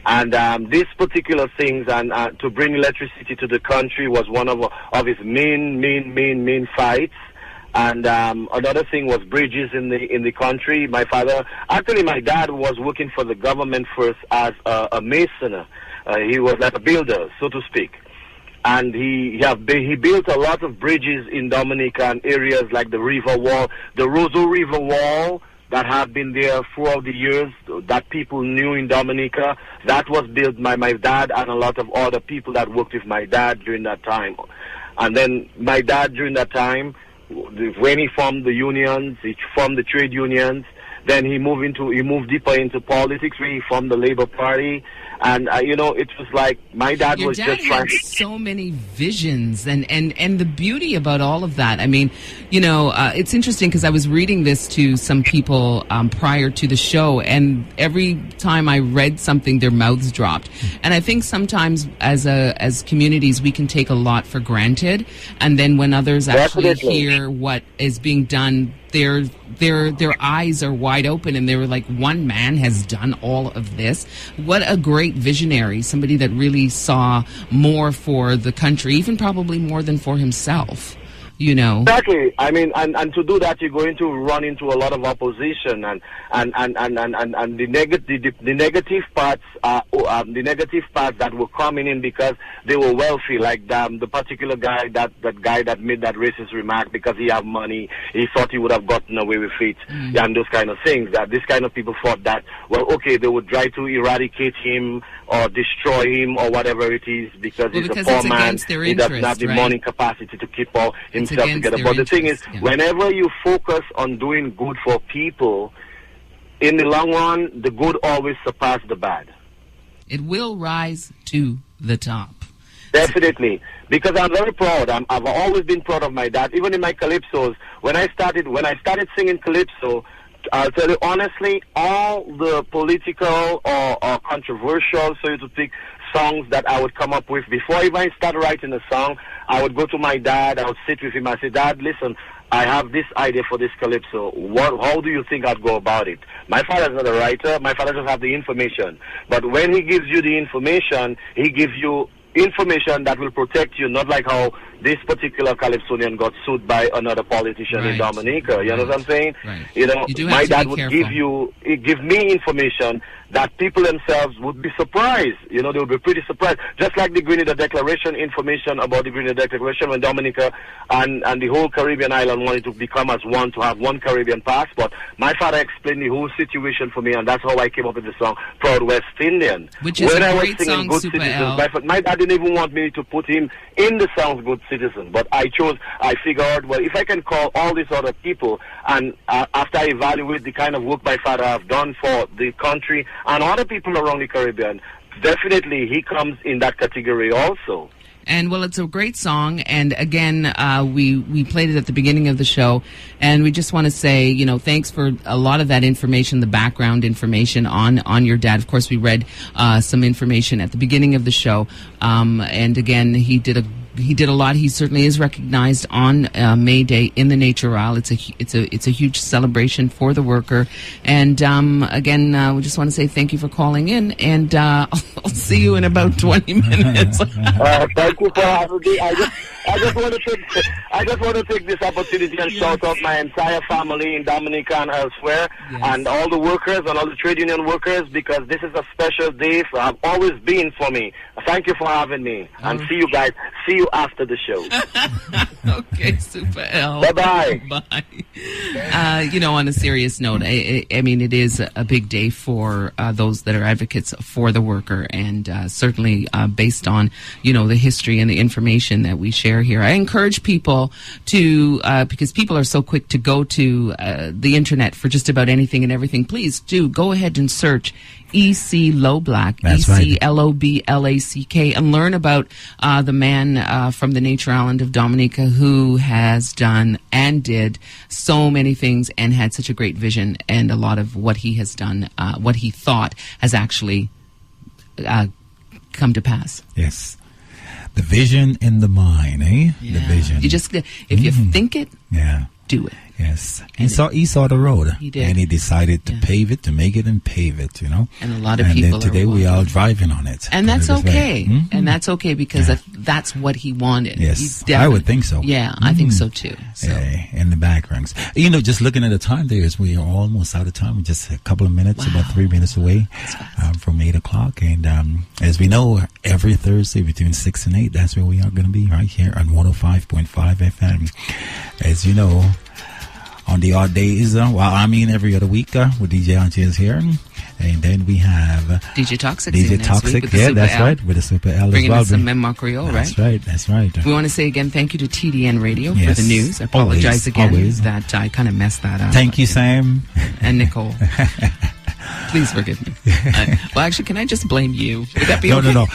And these particular things, and to bring electricity to the country, was one of his main fights. And another thing was bridges in the country. My dad was working for the government first as a mason. He was like a builder, so to speak. And he built a lot of bridges in Dominican areas like the River Wall, the Roseau River Wall, that have been there throughout the years that people knew in Dominica. That was built by my dad and a lot of other people that worked with my dad during that time. And then my dad during that time, when he formed the unions, he formed the trade unions. Then he moved deeper into politics, where he formed the Labour Party. And, it was like my dad was just trying to... so many visions and the beauty about all of that. It's interesting because I was reading this to some people prior to the show, and every time I read something, their mouths dropped. And I think sometimes as communities, we can take a lot for granted. And then when others actually hear what is being done their eyes are wide open, and they were like, one man has done all of this. What a great visionary, somebody that really saw more for the country, even probably more than for himself. You know, exactly. I mean, and to do that, you're going to run into a lot of opposition, and the negative parts that were coming in because they were wealthy, like the particular guy that made that racist remark because he had money, he thought he would have gotten away with it, and those kind of things. That this kind of people thought that, well, okay, they would try to eradicate him or destroy him or whatever it is because he's a poor man. He doesn't have the money capacity to keep all himself together. But the thing is, whenever you focus on doing good for people, in the long run, the good always surpasses the bad. It will rise to the top. Definitely. Because I'm very proud. I've always been proud of my dad. Even in my calypsos, when I started singing calypso, I'll tell you honestly, all the political or controversial, so to speak, songs that I would come up with before even I start writing a song, I would go to my dad, I would sit with him, I say, Dad, listen, I have this idea for this calypso. How do you think I'd go about it? My father's not a writer, my father just have the information. But when he gives you the information, he gives you information that will protect you, not like how this particular Calypsonian got sued by another politician in Dominica. You know what I'm saying? Right. You know, my dad would careful. give me information that people themselves would be surprised. You know, they would be pretty surprised. Just like the Grenada Declaration, information about the Grenada Declaration when Dominica and the whole Caribbean island wanted to become as one, to have one Caribbean passport. My father explained the whole situation for me, and that's how I came up with the song Proud West Indian. Which is when a I was great singing song, Good Super Citizens, L. my dad didn't even want me to put him in the song Good Citizen, but I figured, well, if I can call all these other people, and after I evaluate the kind of work my father have done for the country and other people around the Caribbean, definitely he comes in that category also. And, well, it's a great song. And, again, we played it at the beginning of the show. And we just want to say, you know, thanks for a lot of that information, the background information on your dad. Of course, we read some information at the beginning of the show. And, again, he did a lot. He certainly is recognized on May Day in the Nature Isle. It's a huge celebration for the worker. And again, we just want to say thank you for calling in. And I'll see you in about 20 minutes. Thank you for having me. I just want to take this opportunity and shout out my entire family in Dominica and elsewhere, and all the workers and all the trade union workers, because this is a special day. Have always been for me. Thank you for having me, and see you guys. See you after the show. Okay, Super L. Bye-bye. Bye. You know, on a serious note, I mean, it is a big day for those that are advocates for the worker, and certainly based on, you know, the history and the information that we share here. I encourage people to, because people are so quick to go to the internet for just about anything and everything, please do go ahead and search E.C. Loblack, E.C.L.O.B.L.A.C.K, and learn about the man from the nature island of Dominica who has done and did so many things and had such a great vision, and a lot of what he has done, what he thought, has actually come to pass. Yes. The vision in the mind, eh? Yeah. The vision. You just, if you think it, do it. Yes. He saw the road. He did. And he decided to pave it, to make it and pave it, you know. And a lot of people then today we all driving on it. And that's okay. And that's okay, because that's what he wanted. Yes. I would think so. Yeah, I think so too. So. Yeah, in the backgrounds. You know, just looking at the time there, we are almost out of time. We're just a couple of minutes, about 3 minutes away from 8 o'clock. And as we know, every Thursday between 6 and 8, that's where we are going to be, right here on 105.5 FM. As you know, on the odd days, every other week with DJ Anches here. And then we have DJ Toxic. DJ Toxic, that's right, with the Super L bringing as well. us some Mem Creole, right? That's right. We want to say again thank you to TDN Radio for the news. I apologize again that I kind of messed that up. Thank you, Sam. And Nicole. Please forgive me. Well, actually, can I just blame you? Would that be okay? No.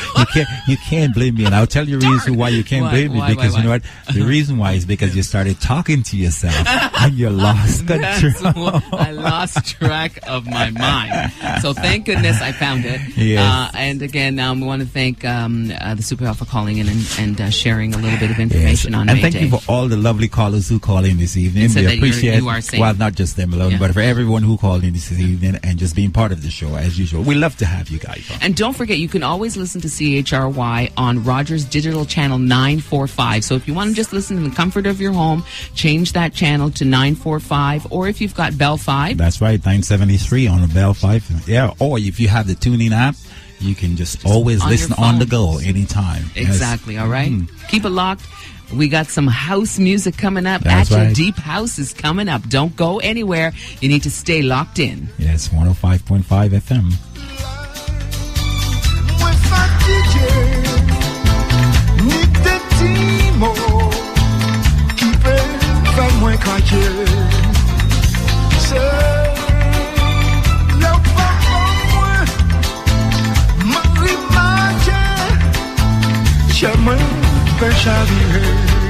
You can't blame me, and I'll tell you the reason why you can't blame me. Because you know what? The reason why is because you started talking to yourself and you lost control. I lost track of my mind. So thank goodness I found it. Yes. And again, we want to thank the Super Alpha calling in and sharing a little bit of information on May And thank Day. you for all the lovely callers who call in this evening. So we that appreciate you are saying, well, not just them alone, but for everyone who called in this evening and just being part of the show as usual. We love to have you guys on. And don't forget, you can always listen to CHRY on Rogers Digital Channel 945. So if you want to just listen in the comfort of your home, change that channel to 945. Or if you've got Bell 5. That's right, 973 on the Bell 5. Yeah, or if you have the TuneIn app, you can just always listen on the go anytime. Exactly, yes. All right? Keep it locked. We got some house music coming up. That's At Your right. Deep House is coming up. Don't go anywhere. You need to stay locked in. Yes, 105.5 FM. Jamais chavirer.